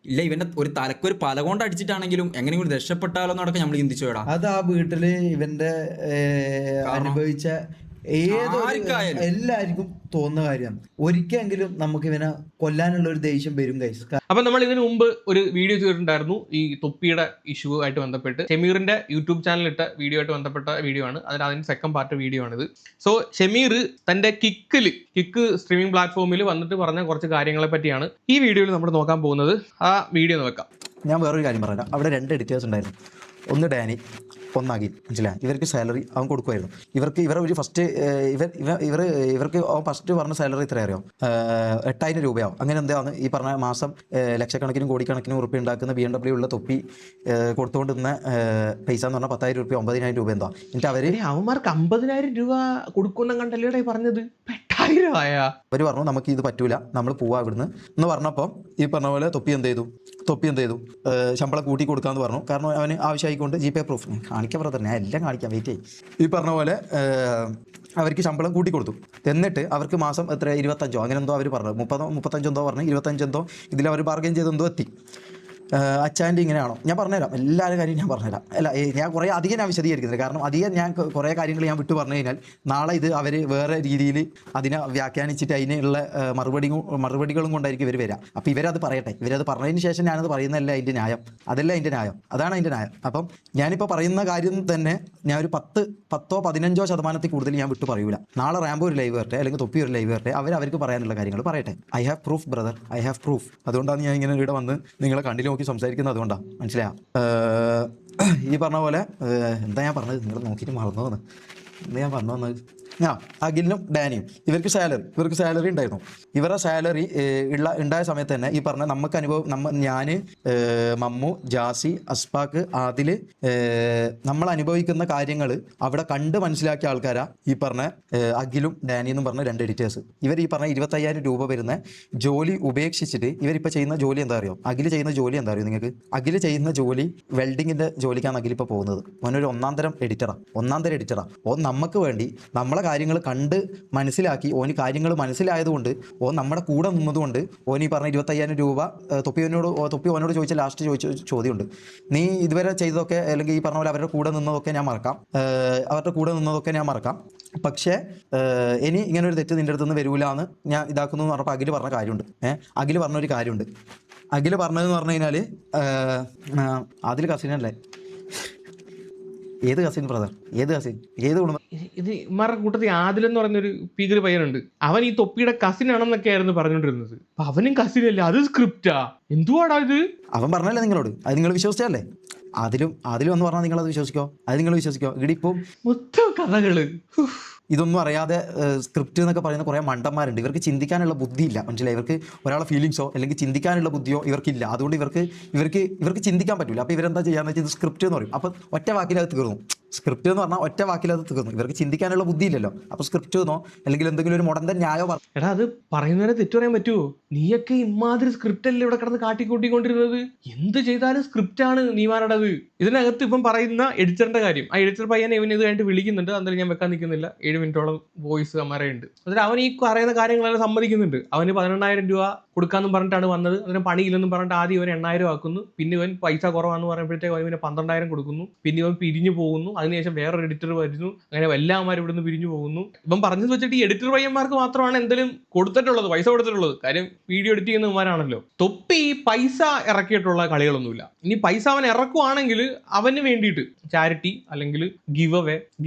ഇല്ല, ഇവന്റെ ഒരു തലക്കൊരു പല കൊണ്ട് അടിച്ചിട്ടാണെങ്കിലും എങ്ങനെയെങ്കിലും രക്ഷപ്പെട്ടാലോ എന്നടക്കം നമ്മൾ ചിന്തിച്ചു വേടാ. അത് ആ വീട്ടില് ഇവന്റെ അനുഭവിച്ച എല്ലാവർക്കും തോന്നുന്ന കാര്യമാണ്. ഒരിക്കലെങ്കിലും നമുക്ക് ഇവനെ കൊല്ലാനുള്ള ഒരു ദേഷ്യം വരും ഗൈസ്. അപ്പൊ നമ്മൾ ഇതിനു മുമ്പ് ഒരു വീഡിയോ ചെയ്തിട്ടുണ്ടായിരുന്നു ഈ തൊപ്പിയുടെ ഇഷ്യൂ ആയിട്ട് ബന്ധപ്പെട്ട്. ഷമീറിന്റെ യൂട്യൂബ് ചാനൽ ഇട്ട വീഡിയോ ആയിട്ട് ബന്ധപ്പെട്ട വീഡിയോ ആണ്. അതിന്റെ സെക്കൻഡ് പാർട്ട് വീഡിയോ ആണിത്. സോ ഷമീർ തന്റെ കിക്ക് സ്ട്രീമിംഗ് പ്ലാറ്റ്ഫോമിൽ വന്നിട്ട് പറഞ്ഞ കുറച്ച് കാര്യങ്ങളെ പറ്റിയാണ് ഈ വീഡിയോയിൽ നമ്മൾ നോക്കാൻ പോകുന്നത്. ആ വീഡിയോ നോക്കാം. ഞാൻ വേറൊരു കാര്യം പറയാം. അവിടെ 2 എഡിറ്റേഴ്സ് ഉണ്ടായിരുന്നു. ഒന്ന് ഡാനി, ഒന്നാകി. മനസ്സിലായി? ഇവർക്ക് സാലറി അവൻ കൊടുക്കുമായിരുന്നു. ഇവർ ഒരു ഫസ്റ്റ് ഇവർക്ക് ഫസ്റ്റ് പറഞ്ഞ സാലറി എത്ര അറിയാം? 8,000 രൂപയാവും. അങ്ങനെ എന്താന്ന് ഈ പറഞ്ഞ മാസം ലക്ഷക്കണക്കിനും കോടിക്കണക്കിനും ഉറുപ്പ് ഉണ്ടാക്കുന്ന BMW ഉള്ള തൊപ്പി കൊടുത്തുകൊണ്ടിരുന്ന പൈസ എന്ന് പറഞ്ഞാൽ 10,000 രൂപ 9,000 രൂപ എന്താ. എന്നിട്ട് അവന്മാർക്ക് 50,000 രൂപ കൊടുക്കുന്ന കണ്ടല്ലേ പറഞ്ഞത്. അവർ പറഞ്ഞു നമുക്ക് ഇത് പറ്റൂല, നമ്മൾ പോവാ ഇവിടുന്ന് എന്ന് പറഞ്ഞപ്പോൾ ഈ പറഞ്ഞ പോലെ തൊപ്പി എന്ത് ചെയ്തു ശമ്പളം കൂട്ടി കൊടുക്കാമെന്ന് പറഞ്ഞു. കാരണം അവന് ആവശ്യമായിക്കൊണ്ട് GPay പ്രൂഫ് കാണിക്കാൻ ബ്രദർ, ഞാൻ എല്ലാം കാണിക്കാം, വെയിറ്റ് ചെയ്യും. ഈ പറഞ്ഞ പോലെ അവർക്ക് ശമ്പളം കൂട്ടി കൊടുത്തു. എന്നിട്ട് അവർക്ക് മാസം എത്ര 25 അങ്ങനെ എന്തോ അവർ പറഞ്ഞു, 35 എന്തോ പറഞ്ഞു, 25 എന്തോ ഇതിൽ അവർ ബാർഗൈൻ ചെയ്തെന്തോ എത്തി. അച്ചാൻ്റെ ഇങ്ങനെയാണോ? ഞാൻ പറഞ്ഞുതരാം, എല്ലാവരും കാര്യം ഞാൻ പറഞ്ഞുതരാം. അല്ല, ഞാൻ കുറേ അധികം ഞാൻ വിശദീകരിക്കുന്നില്ല. കാരണം ഞാൻ കുറേ കാര്യങ്ങൾ ഞാൻ വിട്ടു പറഞ്ഞു കഴിഞ്ഞാൽ നാളെ ഇത് അവർ വേറെ രീതിയിൽ അതിനെ വ്യാഖ്യാനിച്ചിട്ട് അതിനുള്ള മറുപടികളും കൊണ്ടായിരിക്കും ഇവർ വരിക. അപ്പോൾ ഇവരത് പറയട്ടെ. ഇവരത് പറഞ്ഞതിന് ശേഷം ഞാനത് പറയുന്നതല്ല അതിൻ്റെ ന്യായം. അതാണ് അതിൻ്റെ ന്യായം. അപ്പം ഞാനിപ്പോൾ പറയുന്ന കാര്യം തന്നെ ഞാൻ ഒരു 10-15% കൂടുതൽ ഞാൻ വിട്ടു പറയൂല. നാളെ റാംബോ ഒരു ലൈവ് വരട്ടെ, അല്ലെങ്കിൽ തൊപ്പി ഒരു ലൈവ് വരട്ടെ, അവർക്ക് പറയാനുള്ള കാര്യങ്ങൾ പറയട്ടെ. I have proof brother, I have proof. അതുകൊണ്ടാണ് ഞാൻ ഇങ്ങനെ ഇവിടെ വന്ന് നിങ്ങളെ കണ്ടില്ല നോക്കി സംസാരിക്കുന്നത്. അതുകൊണ്ടാണ്, മനസ്സിലായോ? ഈ പറഞ്ഞ പോലെ എന്താ ഞാൻ പറഞ്ഞത്, നിങ്ങൾ നോക്കിയിട്ട് മറന്നു വന്ന് എന്താ ഞാൻ പറഞ്ഞു വന്നത്? അഖിലിനും ഡാനിയും ഇവർക്ക് സാലറി ഉണ്ടായിരുന്നു. ഇവരുടെ സാലറി ഉണ്ടായ സമയത്ത് തന്നെ ഈ പറഞ്ഞ നമുക്ക് ഞാൻ, മമ്മു, ജാസി, അസ്പാക്ക്, ആദിൽ നമ്മൾ അനുഭവിക്കുന്ന കാര്യങ്ങൾ അവിടെ കണ്ട് മനസ്സിലാക്കിയ ആൾക്കാരാ ഈ പറഞ്ഞ അഖിലും ഡാനി എന്നും പറഞ്ഞ 2 എഡിറ്റേഴ്സ്. ഇവർ ഈ പറഞ്ഞ 25,000 രൂപ വരുന്ന ജോലി ഉപേക്ഷിച്ചിട്ട് ഇവരിപ്പോൾ ചെയ്യുന്ന ജോലി എന്താ അറിയോ? അഖിൽ ചെയ്യുന്ന ജോലി എന്താ അറിയോ നിങ്ങൾക്ക്? അഖിൽ ചെയ്യുന്ന ജോലി വെൽഡിങ്ങിൻ്റെ ജോലിക്കാണ് അഖിൽ ഇപ്പോൾ പോകുന്നത്. ഓനൊരു ഒന്നാം തരം എഡിറ്ററാണ്. ഓൻ നമുക്ക് വേണ്ടി നമ്മളെ കാര്യങ്ങൾ കണ്ട് മനസ്സിലാക്കി, ഓന് കാര്യങ്ങൾ മനസ്സിലായതുകൊണ്ട് ഓൻ നമ്മുടെ കൂടെ നിന്നതുകൊണ്ട് ഓൻ ഈ പറഞ്ഞ 25,000 രൂപ തൊപ്പി ഓനോട് ചോദിച്ച ലാസ്റ്റ് ചോദിച്ച ചോദ്യമുണ്ട്, നീ ഇതുവരെ ചെയ്തതൊക്കെ അല്ലെങ്കിൽ ഈ പറഞ്ഞ പോലെ അവരുടെ കൂടെ നിന്നതൊക്കെ ഞാൻ മറക്കാം, പക്ഷേ ഇനി ഇങ്ങനെ ഒരു തെറ്റ് നിൻ്റെ അടുത്തുനിന്ന് വരൂല എന്ന് ഞാൻ ഇതാക്കുന്നു എന്ന് പറഞ്ഞപ്പോൾ അഖിൽ പറഞ്ഞ കാര്യമുണ്ട്. അഖിൽ പറഞ്ഞൊരു കാര്യമുണ്ട്. അഖിൽ പറഞ്ഞതെന്ന് പറഞ്ഞു കഴിഞ്ഞാൽ അതിൽ കസിനല്ലേ? ഏത് കസിൻ ബ്രദർ? ഏത് കുടുംബം? ഇത് ഇമാരുടെ കൂട്ടത്തിൽ ആദിലെന്ന് പറയുന്നൊരു പീഗർ പയ്യനുണ്ട്. അവൻ ഈ തൊപ്പിയുടെ കസിൻ ആണെന്നൊക്കെ ആയിരുന്നു പറഞ്ഞുകൊണ്ടിരുന്നത്. അപ്പൊ അവനും കസിനല്ലേ? അത് സ്ക്രിപ്റ്റാ? എന്തുവാടാ ഇത്? അവൻ പറഞ്ഞല്ലേ നിങ്ങളോട്, അത് നിങ്ങൾ വിശ്വസിച്ചല്ലേ? അതിലും എന്ന് പറഞ്ഞാൽ നിങ്ങളത് വിശ്വസിക്കോ? ഇവിടെ ഇപ്പോൾ മൊത്തം കഥകള്. ഇതൊന്നും അറിയാതെ സ്ക്രിപ്റ്റ് എന്നൊക്കെ പറയുന്ന കുറേ മണ്ടന്മാരുണ്ട്. ഇവർക്ക് ചിന്തിക്കാനുള്ള ബുദ്ധിയില്ല, മനസ്സിലായി? ഇവർക്ക് ഒരാളെ ഫീലിങ്സോ അല്ലെങ്കിൽ ചിന്തിക്കാനുള്ള ബുദ്ധിയോ ഇവർക്കില്ല. അതുകൊണ്ട് ഇവർക്ക് ചിന്തിക്കാൻ പറ്റില്ല. അപ്പോൾ ഇവരെന്താ ചെയ്യാന്ന് വെച്ചാൽ ഇത് സ്ക്രിപ്റ്റ് എന്ന് പറയും. അപ്പോൾ ഒറ്റ വാക്കിലത് തീർന്നു. സ്ക്രിപ്റ്റ് എന്ന് പറഞ്ഞാൽ ഒറ്റ വാക്കിലത് തീർന്നു. ഇവർക്ക് ചിന്തിക്കാനുള്ള ബുദ്ധിയില്ലല്ലോ. അപ്പോൾ സ്ക്രിപ്റ്റ് എന്നോ അല്ലെങ്കിൽ എന്തെങ്കിലും ഒരു മുടന്തൻ ന്യായോ എടാ, അത് പറയുന്നവരെ തെറ്റു പറയാൻ പറ്റുമോ? നീയൊക്കെ ഇമാതിരി സ്ക്രിപ്റ്റ് അല്ലേ ഇവിടെ കിടന്ന് കാട്ടിക്കൂട്ടിക്കൊണ്ടിരുന്നത്? എന്ത് ചെയ്താലും സ്ക്രിപ്റ്റാണ് നീമാരുടേത്. ഇതിനകത്ത് ഇപ്പം പറയുന്ന എഡിറ്ററിന്റെ കാര്യം, ആ എഡിറ്റർ പയ്യനെ ഇവൻ ഇത് കഴിഞ്ഞിട്ട് വിളിക്കുന്നുണ്ട്. അന്നേരം ഞാൻ വെക്കാൻ നിൽക്കുന്നില്ല. 7 മിനിറ്റോളം വോയിസ് അമ്മയുണ്ട്. അതിൽ അവൻ ഈ പറയുന്ന കാര്യങ്ങളെല്ലാം സമ്മതിക്കുന്നുണ്ട്. അവന് 18,000 രൂപ കൊടുക്കാമെന്നും പറഞ്ഞിട്ടാണ് വന്നത്. അതിന് പണിയില്ലെന്നും പറഞ്ഞിട്ട് ആദ്യം ഇവൻ 8,000 ആക്കുന്നു. പിന്നെ ഇവൻ പൈസ കുറവാന്ന് പറയുമ്പോഴത്തേക്ക് അവന് 12,000 കൊടുക്കുന്നു. പിന്നെ ഇവൻ പിരിഞ്ഞു പോകുന്നു. അതിനുശേഷം വേറൊരു എഡിറ്റർ വരുന്നു. അങ്ങനെ എല്ലാമാരും ഇവിടുന്ന് പിരിഞ്ഞു പോകുന്നു. ഇവൻ പറഞ്ഞത് വെച്ചിട്ട് ഈ എഡിറ്റർ പയ്യന്മാർക്ക് മാത്രമാണ് എന്തെങ്കിലും കൊടുത്തിട്ടുള്ളത്, പൈസ കൊടുത്തിട്ടുള്ളത്. കാര്യം വീഡിയോ എഡിറ്റ് ചെയ്യുന്നവന്മാരാണല്ലോ. തൊപ്പി പൈസ ഇറക്കിയിട്ടുള്ള കളികളൊന്നുമില്ല. ഇനി പൈസ അവൻ ഇറക്കുവാണെങ്കിൽ അവന് വേണ്ടിയിട്ട് ചാരിറ്റി അല്ലെങ്കിൽ ഗിവ് അവേ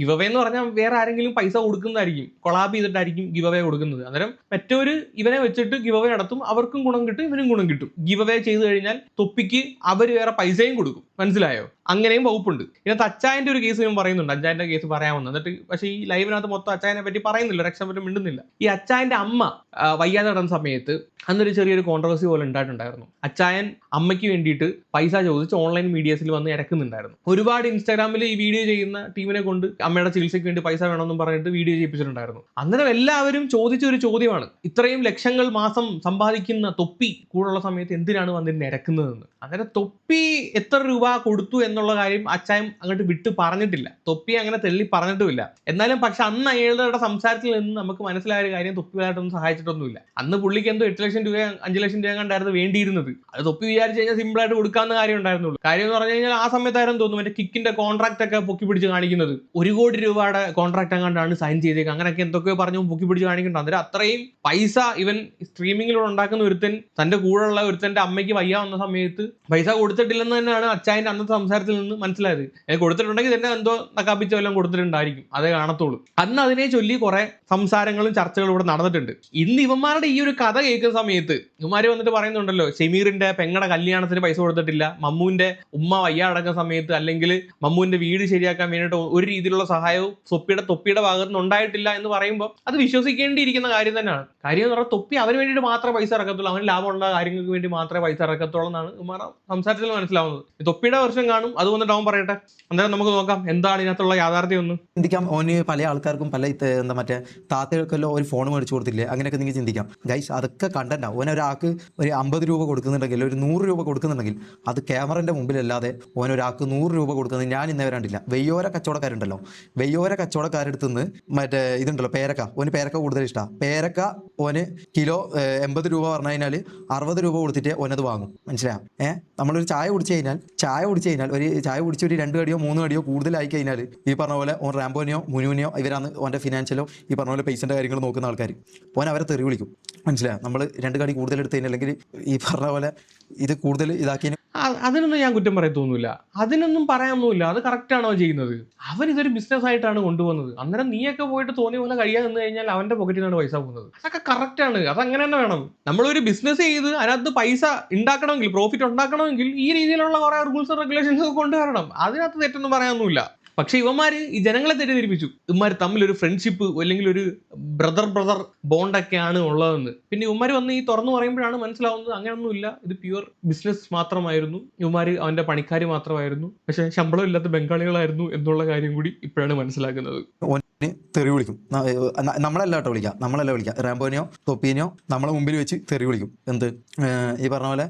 എന്ന് പറഞ്ഞാൽ വേറെ ആരെങ്കിലും പൈസ കൊടുക്കുന്നതായിരിക്കും, കൊളാബ് ചെയ്തിട്ടായിരിക്കും ഗിവ് അവേ കൊടുക്കുന്നത്. അന്നേരം മറ്റൊരു ഇവനെ വെച്ചിട്ട് ഗിവ് അവേ നടത്തും. അവർക്കും ഗുണം കിട്ടും, ഇവനും ഗുണം കിട്ടും. ഗിവ് അവേ ചെയ്ത് കഴിഞ്ഞാൽ തൊപ്പിക്ക് അവർ വേറെ പൈസയും കൊടുക്കും. മനസ്സിലായോ? അങ്ങനെയും വകുപ്പുണ്ട്. ഇതിനകത്ത് അച്ചായൻ്റെ ഒരു കേസ് ഞാൻ പറയുന്നുണ്ട്. അച്ചായൻ്റെ കേസ് പറയാമെന്ന്. എന്നിട്ട് പക്ഷേ ഈ ലൈവിനകത്ത് മൊത്തം അച്ചായനെ പറ്റി പറയുന്നില്ല, രക്ഷപ്പെട്ട് മിണ്ടുന്നില്ല. ഈ അച്ചായൻ്റെ അമ്മ വയ്യാതെ നടന്ന സമയത്ത് അന്നൊരു ചെറിയൊരു കോൺട്രവേഴ്സി പോലെ ഉണ്ടായിട്ടുണ്ടായിരുന്നു. അച്ചായൻ അമ്മയ്ക്ക് വേണ്ടിയിട്ട് പൈസ ചോദിച്ച് ഓൺലൈൻ മീഡിയസിൽ വന്ന് ഇറക്കുന്നുണ്ടായിരുന്നു. ഒരുപാട് ഇൻസ്റ്റാഗ്രാമിൽ ഈ വീഡിയോ ചെയ്യുന്ന ടീമിനെ കൊണ്ട് അമ്മയുടെ ചികിത്സയ്ക്ക് വേണ്ടി പൈസ വേണമെന്നും പറഞ്ഞിട്ട് വീഡിയോ ചെയ്യിപ്പിച്ചിട്ടുണ്ടായിരുന്നു. അന്നേരം എല്ലാവരും ചോദിച്ച ഒരു ചോദ്യമാണ്, ഇത്രയും ലക്ഷങ്ങൾ മാസം സമ്പാദിക്കുന്ന തൊപ്പി കൂടുള്ള സമയത്ത് എന്തിനാണ് വന്നിരുന്ന് ഇറക്കുന്നതെന്ന്. അന്നേരം തൊപ്പി എത്ര രൂപ കൊടുത്തു എന്നുള്ള കാര്യം അച്ചായൻ അങ്ങോട്ട് വിട്ട് പറഞ്ഞിട്ടില്ല, തൊപ്പി അങ്ങനെ തെള്ളി പറഞ്ഞിട്ടുമില്ല. എന്നാലും പക്ഷെ അന്ന് അയാളുടെ സംസാരത്തിൽ നിന്ന് നമുക്ക് മനസ്സിലായ ഒരു കാര്യം തൊപ്പിയായിട്ടൊന്നും സഹായിച്ചിട്ടൊന്നുമില്ല. അന്ന് പുള്ളിക്ക് എന്തോ 8 ലക്ഷം രൂപ 5 ലക്ഷം രൂപ കണ്ടായിരുന്നു വേണ്ടിയിരുന്നത്. അത് തൊപ്പി വിചാരിച്ചു കഴിഞ്ഞാൽ സിമ്പിൾ ആയിട്ട് കൊടുക്കാവുന്ന കാര്യം ഉണ്ടായിരുന്നുള്ളൂ. കാര്യം എന്ന് പറഞ്ഞു കഴിഞ്ഞാൽ ആ സമയത്തായിരുന്നു തോന്നുന്നു മറ്റേ കിക്കിന്റെ കോൺട്രാക്ട് ഒക്കെ പൊക്കി പിടിച്ച് കാണിക്കുന്നത്. 1 കോടി രൂപയുടെ കോൺട്രാക്ട് അങ്ങാണ്ടാണ് സൈൻ ചെയ്തേക്കുക, അങ്ങനെയൊക്കെ എന്തൊക്കെയോ പറഞ്ഞു പൊക്കി പിടിച്ച് കാണിക്കുന്നുണ്ട്. അന്നേരം അത്രയും പൈസ ഇവൻ സ്ട്രീമിങ്ങിലൂടെ ഉണ്ടാക്കുന്ന ഒരുത്തൻ തന്റെ കൂടെയുള്ള ഒരുത്തന്റെ അമ്മയ്ക്ക് വയ്യ വന്ന സമയത്ത് പൈസ കൊടുത്തിട്ടില്ലെന്ന് തന്നെയാണ് അച്ചായന്റെ അന്നത്തെ സംസാരത്തിൽ നിന്ന് മനസ്സിലായത്. കൊടുത്തിട്ടുണ്ടെങ്കിൽ തന്നെ എന്തോ നക്കാപ്പിച്ച വല്ലതും കൊടുത്തിട്ടുണ്ടായിരിക്കും, അതേ കാണത്തുള്ളൂ. അന്ന് അതിനെ ചൊല്ലി കുറെ സംസാരങ്ങളും ചർച്ചകളും ഇവിടെ നടന്നിട്ടുണ്ട്. ഇന്ന് ഇവന്മാരുടെ ഈ ഒരു കഥ കേൾക്കുന്ന സമയത്ത് ഇവന്മാര് വന്നിട്ട് പറയുന്നുണ്ടല്ലോ ഷമീറിന്റെ പെങ്ങടെ കല്യാണത്തിന് പൈസ കൊടുത്തിട്ടില്ല, മമ്മുവിന്റെ ഉമ്മ വയ്യ അടക്കുന്ന സമയത്ത് അല്ലെങ്കിൽ മമ്മുവിന്റെ വീട് ശരിയാക്കാൻ വേണ്ടിയിട്ട് ഒരു രീതിയിലുള്ള സഹായവും തൊപ്പിയുടെ ഭാഗത്ത് നിന്ന് ഉണ്ടായിട്ടില്ല എന്ന് പറയുമ്പോൾ അത് വിശ്വസിക്കേണ്ടിയിരിക്കുന്ന കാര്യം തന്നെയാണ്. കാര്യം എന്ന് പറഞ്ഞാൽ തൊപ്പി അവന് വേണ്ടിയിട്ട് മാത്രമേ പൈസ ഇറക്കത്തുള്ളൂ, അവന് ലാഭമുള്ള കാര്യങ്ങൾക്ക് വേണ്ടി മാത്രമേ പൈസ ഇറക്കത്തുള്ളൂ എന്നാണ് ഇവന്മാരുടെ സംസാരത്തിൽ മനസ്സിലാവുന്നത്. തൊപ്പിയുടെ വർഷം കാണും, അത് വന്നിട്ട് അവൻ പറയട്ടെ, അന്നേരം നമുക്ക് നോക്കാം എന്താണ് ഇതിനകത്തുള്ള യാഥാർത്ഥ്യം ഒന്ന് ചിന്തിക്കാം. ഓന് പല ആൾക്കാർക്കും പല എന്താ മറ്റേ താത്തകൾക്കെല്ലാം ഒരു ഫോൺ മേടിച്ചു കൊടുത്തില്ലേ, അങ്ങനെയൊക്കെ നിങ്ങൾക്ക് ചിന്തിക്കാം ഗൈസ്. അതൊക്കെ കണ്ടന്റ്. ഓനൊരാൾക്ക് ഒരു 50 രൂപ കൊടുക്കുന്നുണ്ടെങ്കിൽ, ഒരു 100 രൂപ കൊടുക്കുന്നുണ്ടെങ്കിൽ അത് ക്യാമറന്റെ മുമ്പിലല്ലാതെ ഓനൊരാൾക്ക് 100 രൂപ കൊടുക്കുന്നത് ഞാൻ ഇന്നേ വരാണ്ടില്ല. വെയ്യോര കച്ചവടക്കാരുണ്ടല്ലോ, വെയ്യോര കച്ചവടക്കാരെടുത്ത് നിന്ന് മറ്റേ ഇതുണ്ടല്ലോ പേരക്ക, ഓന് പേരക്ക കൂടുതൽ ഇഷ്ടമാണ്. പേരക്ക ഓന് കിലോ 80 രൂപ പറഞ്ഞു കഴിഞ്ഞാൽ 60 രൂപ കൊടുത്തിട്ട് ഓനത് വാങ്ങും. മനസ്സിലാവും? നമ്മളൊരു ചായ കുടിച്ചു കഴിഞ്ഞാൽ ഒരു ചായ കുടിച്ച് ഒരു 2 കടിയോ 3 കടിയോ കൂടുതലായി കഴിഞ്ഞാൽ ഈ പറഞ്ഞ പോലെ ഓൻ റാംബോനെയോ മുനുവിനെയോ ഇവരാണ് ഓൻ്റെ ഫിനാൻഷ്യലോ ഈ പറഞ്ഞ പോലെ പൈസൻ്റെ കാര്യങ്ങൾ നോക്കുന്ന ആൾക്കാർ. ഓൻ അവരെ തെറി വിളിക്കും. മനസ്സിലാവും? നമ്മൾ 2 കടി കൂടുതൽ എടുത്ത് കഴിഞ്ഞാൽ അല്ലെങ്കിൽ ഈ പറഞ്ഞ പോലെ ഇത് കൂടുതൽ ഇതാക്കിയതിന് അതിനൊന്നും ഞാൻ കുറ്റം പറയത്തൊന്നുമില്ല, അതിനൊന്നും പറയാനൊന്നുമില്ല. അത് കറക്റ്റാണോ ചെയ്യുന്നത്? അവൻ ഇതൊരു ബിസിനസ് ആയിട്ടാണ് കൊണ്ടുപോകുന്നത്. അന്നേരം നീയൊക്കെ പോയിട്ട് തോന്നിയ പോലെ കഴിയാൻ നിന്ന് കഴിഞ്ഞാൽ അവന്റെ പോക്കറ്റിൽ നിന്നാണ് പൈസ പോകുന്നത്. അതൊക്കെ കറക്റ്റാണ്, അതങ്ങനെ തന്നെ വേണം. നമ്മളൊരു ബിസിനസ് ചെയ്ത് അതിനകത്ത് പൈസ ഉണ്ടാക്കണമെങ്കിൽ, പ്രോഫിറ്റ് ഉണ്ടാക്കണമെങ്കിൽ ഈ രീതിയിലുള്ള കുറെ റൂൾസ് റെഗുലേഷൻസ് ഒക്കെ കൊണ്ടുവരണം. അതിനകത്ത് തെറ്റൊന്നും പറയാനൊന്നുമില്ല. പക്ഷെ ഇവന്മാര് ഈ ജനങ്ങളെ തെറ്റിദ്ധരിപ്പിച്ചു. ഇവന്മാർ തമ്മിലൊരു ഫ്രണ്ട്ഷിപ്പ് അല്ലെങ്കിൽ ഒരു ബ്രദർ ബോണ്ടൊക്കെയാണ് ഉള്ളതെന്ന്. പിന്നെ ഇവന്മാർ വന്ന് ഈ തുറന്നു പറയുമ്പോഴാണ് മനസ്സിലാവുന്നത് അങ്ങനെയൊന്നുമില്ല, ഇത് പ്യുവർ ബിസിനസ് മാത്രമായിരുന്നു. ഇവന്മാർ അവന്റെ പണിക്കാർ മാത്രമായിരുന്നു, പക്ഷെ ശമ്പളം ഇല്ലാത്ത ബംഗാളികളായിരുന്നു എന്നുള്ള കാര്യം കൂടി ഇപ്പോഴാണ് മനസ്സിലാക്കുന്നത്. തെറി വിളിക്കും. നമ്മളല്ല വിളിക്കുക റാംബോനെയോ തൊപ്പീനെയോ നമ്മളെ മുമ്പിൽ വെച്ച് തെറി വിളിക്കും. എന്ത് ഈ പറഞ്ഞ പോലെ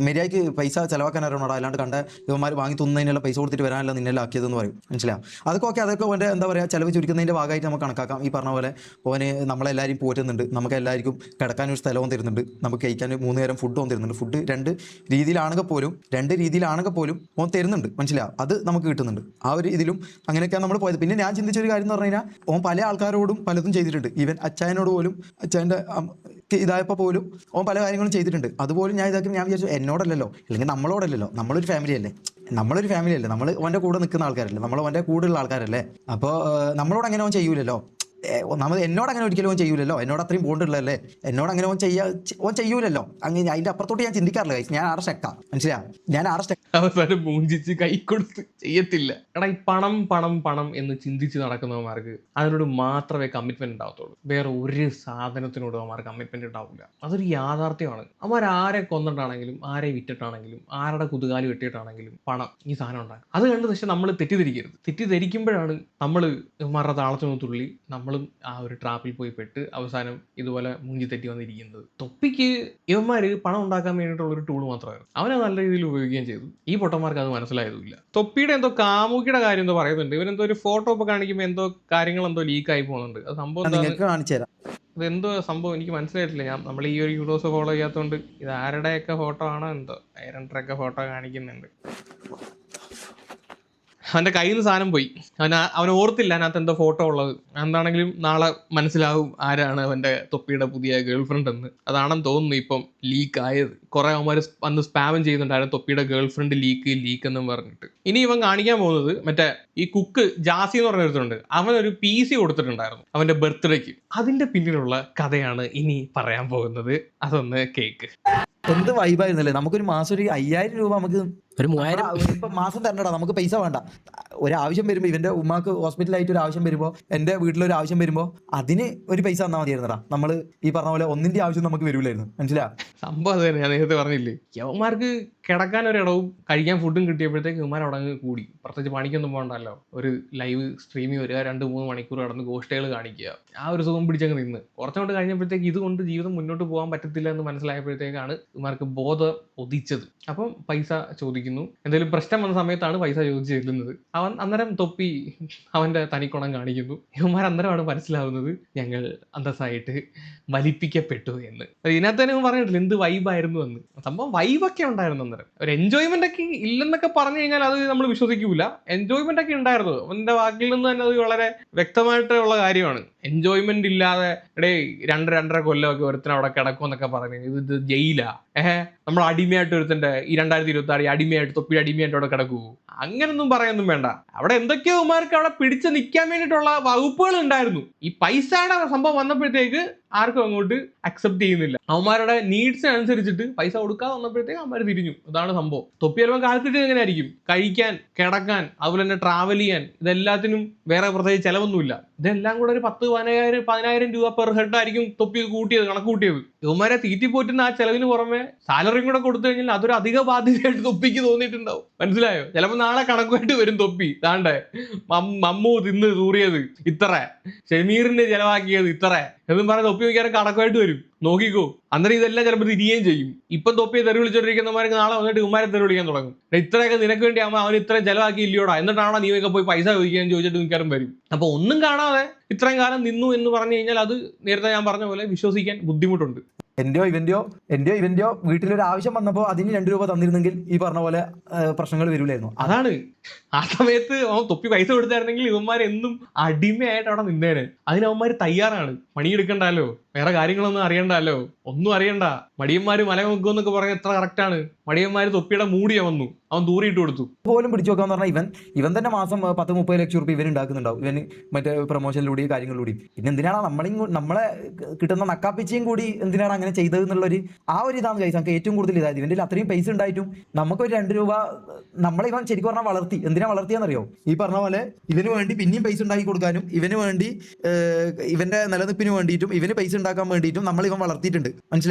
മര്യാദയ്ക്ക് പൈസ ചിലവാക്കാൻ അറിയണോടാ, അല്ലാണ്ട് കണ്ട ഇവന്മാർ വാങ്ങി തിന്നതിനുള്ള പൈസ കൊടുത്തിട്ട് വരാനല്ല നിന്നെല്ലാം ആക്കിയതെന്ന് പറയും. മനസ്സിലാവും? അതൊക്കെ ഓൻ്റെ എന്താ പറയുക ചിലവ് ചുരുക്കുന്നതിൻ്റെ ഭാഗമായിട്ട് നമുക്ക് കണക്കാക്കാം. ഈ പറഞ്ഞ പോലെ ഓന് നമ്മളെല്ലാവരും പോറ്റുന്നുണ്ട്, നമുക്ക് എല്ലാവർക്കും കിടക്കാനൊരു സ്ഥലവും തരുന്നുണ്ട്, നമുക്ക് കഴിക്കാൻ 3 നേരം ഫുഡും തരുന്നുണ്ട്. ഫുഡ് 2 രീതിയിലാണെങ്കിൽ പോലും ഓൻ തരുന്നുണ്ട്. മനസ്സിലാവും? അത് നമുക്ക് കിട്ടുന്നുണ്ട്. ആ ഒരു ഇതിലും അങ്ങനെയൊക്കെയാണ് നമ്മൾ പോയത്. പിന്നെ ഞാൻ ചിന്തിച്ച ഒരു കാര്യം എന്ന് പറഞ്ഞു കഴിഞ്ഞാൽ ഓൻ പല ആൾക്കാരോടും പലതും ചെയ്തിട്ടുണ്ട്. ഈവൻ അച്ചായനോട് പോലും, അച്ചായൻ്റെ ഇതായപ്പോൾ പോലും ഓൻ പല കാര്യങ്ങളും ചെയ്തിട്ടുണ്ട്. അതുപോലും ഞാൻ വിചാരിച്ചു എന്നോടല്ലല്ലോ, അല്ലെങ്കിൽ നമ്മളോടല്ലല്ലോ, നമ്മളൊരു ഫാമിലി അല്ലേ, നമ്മൾ ഓൻ്റെ കൂടെ നിൽക്കുന്ന ആൾക്കാരല്ലേ, നമ്മൾ ഓൻ്റെ കൂടെയുള്ള ആൾക്കാരല്ലേ. അപ്പോൾ നമ്മളോട് അങ്ങനെ ഓൻ ചെയ്യൂലല്ലോ. എന്നോട് അങ്ങനെ ഒരിക്കലും ഓൻ ചെയ്യൂലല്ലോ, എന്നോട് അത്രയും ബോണ്ടുള്ളതല്ലേ, എന്നോട് അങ്ങനെ ഓൻ ചെയ്യൂലല്ലോ. അങ്ങനെ അതിൻ്റെ അപ്പുറത്തോട്ട് ഞാൻ ചിന്തിക്കാറില്ല. ഞാൻ ആറ് സ്റ്റെക്കാ. മനസ്സിലാവും? ഞാൻ ആറ് സ്റ്റെക്ക് അവസാനം മൂഞ്ചിച്ച് കൈ കൊടുത്ത് ചെയ്യത്തില്ല. എടാ ഈ പണം എന്ന് ചിന്തിച്ച് നടക്കുന്നവന്മാർക്ക് അതിനോട് മാത്രമേ കമ്മിറ്റ്മെന്റ് ഉണ്ടാവത്തുള്ളൂ. വേറെ ഒരു സാധനത്തിനോട് അവന്മാർ കമ്മിറ്റ്മെന്റ് ഉണ്ടാവില്ല. അതൊരു യാഥാർത്ഥ്യമാണ്. അവന്മാർ ആരെ കൊന്നിട്ടാണെങ്കിലും ആരെ വിറ്റിട്ടാണെങ്കിലും ആരുടെ കുതുകാല് വെട്ടിയിട്ടാണെങ്കിലും പണം ഈ സാധനം ഉണ്ടാകും. അത് കണ്ട് പക്ഷെ നമ്മൾ തെറ്റിദ്ധരിക്കുമ്പോഴാണ് നമ്മൾ ഇവന്മാരുടെ താളത്തിനൊന്ന് തുള്ളി നമ്മളും ആ ഒരു ട്രാപ്പിൽ പോയി പെട്ട് അവസാനം ഇതുപോലെ മൂഞ്ചി തെറ്റി വന്നിരിക്കുന്നത്. തൊപ്പിക്ക് ഇവന്മാര് പണം ഉണ്ടാക്കാൻ വേണ്ടിയിട്ടുള്ള ഒരു ടൂൾ മാത്രമായിരുന്നു. അവനെ നല്ല രീതിയിൽ ഉപയോഗിക്കുകയും ചെയ്തു. ഈ പൊട്ടന്മാർക്ക് അത് മനസ്സിലായതുമില്ല. തൊപ്പിയുടെ എന്തോ കാമുകിയുടെ കാര്യം എന്തോ പറയുന്നുണ്ട്. ഇവനെന്തോ ഒരു ഫോട്ടോ ഒക്കെ കാണിക്കുമ്പോൾ എന്തോ കാര്യങ്ങൾ എന്തോ ലീക്കായി പോകുന്നുണ്ട്. അത് സംഭവം കാണിച്ചു തരാം. ഇതെന്തോ സംഭവം എനിക്ക് മനസ്സിലായിട്ടില്ല. നമ്മൾ ഈ ഒരു യൂട്യൂബ് ഫോളോ ചെയ്യാത്തതുകൊണ്ട് ഇത് ആരുടെയൊക്കെ ഫോട്ടോ ആണോ എന്തോ ഐറൻട്രൊക്കെ ഫോട്ടോ കാണിക്കുന്നുണ്ട്. അവൻ്റെ കയ്യിൽ നിന്ന് സാധനം പോയി. അവൻ ഓർത്തില്ല അതിനകത്ത് എന്തോ ഫോട്ടോ ഉള്ളത്. എന്താണെങ്കിലും നാളെ മനസ്സിലാവും ആരാണ് അവൻ്റെ തൊപ്പിയുടെ പുതിയ ഗേൾഫ്രണ്ട് എന്ന്. അതാണെന്ന് തോന്നുന്നു ഇപ്പം ലീക്ക് ആയത്. കുറെ അവന്മാർ അന്ന് സ്പാം ചെയ്യുന്നുണ്ടായിരുന്നു തൊപ്പിയുടെ ഗേൾഫ്രണ്ട് ലീക്ക് എന്നും പറഞ്ഞിട്ട്. ഇനി ഇവൻ കാണിക്കാൻ പോകുന്നത് മറ്റേ ഈ കുക്ക് ജാസി എന്ന് പറഞ്ഞിട്ടുണ്ട്. അവനൊരു PC കൊടുത്തിട്ടുണ്ടായിരുന്നു അവൻ്റെ ബർത്ത്ഡേക്ക്. അതിന്റെ പിന്നിലുള്ള കഥയാണ് ഇനി പറയാൻ പോകുന്നത്. അതൊന്ന് കേക്ക്. എന്ത് വൈബായിരുന്നല്ലേ. നമുക്കൊരു മാസം ഒരു 5000 രൂപ നമുക്ക് ഒരു 3000 ഇപ്പം മാസം തരണ്ടടാ. നമുക്ക് പൈസ വേണ്ട. ഒരാവശ്യം വരുമ്പോൾ ഇവന്റെ ഉമ്മാക്ക് ഹോസ്പിറ്റലായിട്ട് ഒരു ആവശ്യം വരുമ്പോൾ, എൻ്റെ വീട്ടിലൊരു ആവശ്യം വരുമ്പോൾ അതിന് ഒരു പൈസ തന്നാൽ മതിയായിരുന്നടാ. നമ്മൾ ഈ പറഞ്ഞ പോലെ ഒന്നിന്റെ ആവശ്യം നമുക്ക് വരില്ലായിരുന്നു. മനസ്സിലാവും? സംഭവം അത് തന്നെ. ഞാൻ നേരത്തെ പറഞ്ഞില്ലേ, യവന്മാർക്ക് കിടക്കാൻ ഒരിടവും കഴിക്കാൻ ഫുഡും കിട്ടിയപ്പോഴത്തേക്ക് ഇവന്മാർ അവിടെ അങ്ങ് കൂടി. പ്രത്യേകിച്ച് പണിക്കൊന്നും പോകണ്ടല്ലോ. ഒരു ലൈവ് സ്ട്രീമിൽ വരിക, 2-3 മണിക്കൂർ കടന്ന് ഗോഷ്ഠകൾ കാണിക്കുക, ആ ഒരു സുഖം പിടിച്ചങ്ങ് നിന്ന് കുറച്ചുകൊണ്ട് കഴിഞ്ഞപ്പോഴത്തേക്ക് ഇതുകൊണ്ട് ജീവിതം മുന്നോട്ട് പോകാൻ പറ്റത്തില്ല എന്ന് മനസ്സിലായപ്പോഴത്തേക്കാണ് ഇവന്മാർക്ക് ബോധം ഉദിച്ചത്. അപ്പം പൈസ ചോദിക്കുന്നു. ചോദിക്കുന്നു. എന്തെങ്കിലും പ്രശ്നം വന്ന സമയത്താണ് പൈസ ചോദിച്ചു ചെല്ലുന്നത്. അവൻ അന്നേരം തൊപ്പി അവന്റെ തനിക്കുണം കാണിക്കുന്നു. ഇവന്മാർ അന്നേരമാണ് മനസ്സിലാവുന്നത് ഞങ്ങൾ അന്തസ്സായിട്ട് വലിപ്പിക്കപ്പെട്ടു എന്ന്. ഇതിനകത്ത് തന്നെ പറഞ്ഞിട്ടില്ല എന്ത് വൈബായിരുന്നു എന്ന്. സംഭവം വൈബൊക്കെ ഉണ്ടായിരുന്നു അന്നേരം. ഒരു എൻജോയ്മെന്റ് ഒക്കെ ഇല്ലെന്നൊക്കെ പറഞ്ഞു കഴിഞ്ഞാൽ അത് നമ്മൾ വിശ്വസിക്കൂല. എൻജോയ്മെന്റ് ഒക്കെ ഉണ്ടായിരുന്നു. അവന്റെ വാക്കിൽ നിന്ന് തന്നെ അത് വളരെ വ്യക്തമായിട്ടുള്ള കാര്യമാണ്. എൻജോയ്മെന്റ് ഇല്ലാതെ ഇടേ 2-2.5 കൊല്ലമൊക്കെ ഒരുത്തൻ അവിടെ കിടക്കും എന്നൊക്കെ പറഞ്ഞു. ഇത് ജയിലാ. നമ്മൾ അടിമയായിട്ട് ഒരുത്തന്റെ ഈ 2026 അടിമയായിട്ട് തൊപ്പിയുടെ അടിമയായിട്ട് അവിടെ കിടക്കൂ. അങ്ങനൊന്നും പറയൊന്നും വേണ്ട. അവിടെ എന്തൊക്കെയോ ഉമാർക്ക് അവിടെ പിടിച്ച് നിൽക്കാൻ വേണ്ടിയിട്ടുള്ള വകുപ്പുകൾ ഉണ്ടായിരുന്നു. ഈ പൈസയുടെ സംഭവം വന്നപ്പോഴത്തേക്ക് ആർക്കും അങ്ങോട്ട് അക്സെപ്റ്റ് ചെയ്യുന്നില്ല. അവന്മാരുടെ നീഡ്സിനനുസരിച്ചിട്ട് പൈസ കൊടുക്കാതെ വന്നപ്പോഴത്തേക്ക് അവന്മാർ തിരിഞ്ഞു. ഇതാണ് സംഭവം. തൊപ്പി ചിലപ്പോൾ കാൽക്കുലേറ്റ് എങ്ങനെ ആയിരിക്കും? കഴിക്കാൻ, കിടക്കാൻ, അതുപോലെ തന്നെ ട്രാവൽ ചെയ്യാൻ, ഇതെല്ലാത്തിനും വേറെ പ്രത്യേകിച്ച് ചിലവൊന്നുമില്ല. ഇതെല്ലാം കൂടെ ഒരു 10,000-10,000 രൂപ പെർ ഹെഡ് ആയിരിക്കും തൊപ്പി കണക്ക് കൂട്ടിയത്. ഇവന്മാരെ തീറ്റിപ്പോറ്റുന്ന ആ ചെലവിന് പുറമെ സാലറിയും കൂടെ കൊടുത്തു കഴിഞ്ഞാൽ അതൊരു അധിക ബാധ്യതയായിട്ട് തൊപ്പിക്ക് തോന്നിയിട്ടുണ്ടാവും. മനസ്സിലായോ? ചിലപ്പോൾ നാളെ കണക്കുമായിട്ട് വരും തൊപ്പി. താണ്ടെ മമ്മൂ തിന്ന് തൂറിയത് ഇത്ര, ഷമീറിന് ചെലവാക്കിയത് ഇത്ര എന്നും പറഞ്ഞ തൊപ്പി വയ്ക്കാനും കണക്കുമായിട്ട് വരും. നോക്കിക്കോ. അന്നേരം ഇതെല്ലാം ചിലപ്പോൾ തിരികെയും ചെയ്യും. ഇപ്പം തൊപ്പിയെ തെറി വിളിച്ചോണ്ടിരിക്കുന്നവർക്ക് നാളെ വന്നിട്ട് ഉമ്മാരെ തെറി വിളിക്കാൻ തുടങ്ങും. ഇത്രയൊക്കെ നിനക്ക് വേണ്ടി ആകുമ്പോൾ അവൻ ഇത്രയും ചെലവാക്കി ഇല്ലയോടാ, എന്നിട്ടാണോ നീയൊക്കെ പോയി പൈസ ചോദിക്കാൻ ചോദിച്ചിട്ട് മിക്കാറും വരും. അപ്പൊ ഒന്നും കാണാതെ ഇത്രയും കാലം നിന്നു എന്ന് പറഞ്ഞു കഴിഞ്ഞാൽ അത് നേരത്തെ ഞാൻ പറഞ്ഞ പോലെ വിശ്വസിക്കാൻ ബുദ്ധിമുട്ടുണ്ട്. എന്റെയോ ഇവന്റെയോ വീട്ടിലൊരു ആവശ്യം വന്നപ്പോൾ അതിന് 2 രൂപ തന്നിരുന്നെങ്കിൽ ഈ പറഞ്ഞ പോലെ പ്രശ്നങ്ങൾ വരില്ലായിരുന്നു. അതാണ് ആ സമയത്ത് അവൻ തൊപ്പി പൈസ കൊടുത്തായിരുന്നെങ്കിൽ ഇവന്മാരെന്നും അടിമയായിട്ട് അവിടെ നിന്നേനെ. അതിന് അവന്മാർ തയ്യാറാണ്. പണിയെടുക്കണ്ടല്ലോ, വേറെ കാര്യങ്ങളൊന്നും അറിയണ്ടല്ലോ, ഒന്നും അറിയണ്ട. മടിയന്മാര് മല നോക്കുമെന്നൊക്കെ പറഞ്ഞ എത്ര കറക്റ്റാണ്. മടിയന്മാര് തൊപ്പിയുടെ മൂടിയ വന്നു, അവൻ ദൂരിയിട്ട് കൊടുത്തു. പോലും പിടിച്ചു നോക്കാന്ന് പറഞ്ഞാൽ ഇവൻ തന്നെ മാസം 10-30 ലക്ഷം രൂപ ഇവൻ ഉണ്ടാക്കുന്നുണ്ടാവും. ഇവന് മറ്റേ പ്രൊമോഷനിലൂടെയും കാര്യങ്ങളിലൂടെയും. പിന്നെ എന്തിനാണ് നമ്മളെ കിട്ടുന്ന നക്കാപ്പിച്ചയും കൂടി എന്തിനാണ് അങ്ങനെ ചെയ്തത് എന്നുള്ളൊരു ഇതാണ് കൈസ്. നമുക്ക് ഏറ്റവും കൂടുതൽ ഇതായത് ഇവന്റെ അത്രയും പൈസ ഉണ്ടായിട്ടും നമുക്കൊരു 2 രൂപ ഇവൻ ശരിക്കും പറഞ്ഞാൽ വളർത്തി. എന്തിനാ വളർത്തിയെന്നറിയോ? ഈ പറഞ്ഞ പോലെ ഇവന് വേണ്ടി പിന്നെയും പൈസ ഉണ്ടാക്കി കൊടുക്കാനും ഇവന് വേണ്ടി ഇവന്റെ നിലനിൽപ്പിന് വേണ്ടിയിട്ടും ഇവന് പൈസ ഉണ്ടാക്കാൻ വേണ്ടിയിട്ടും ഇവൻ വളർത്തിയിട്ടുണ്ട്.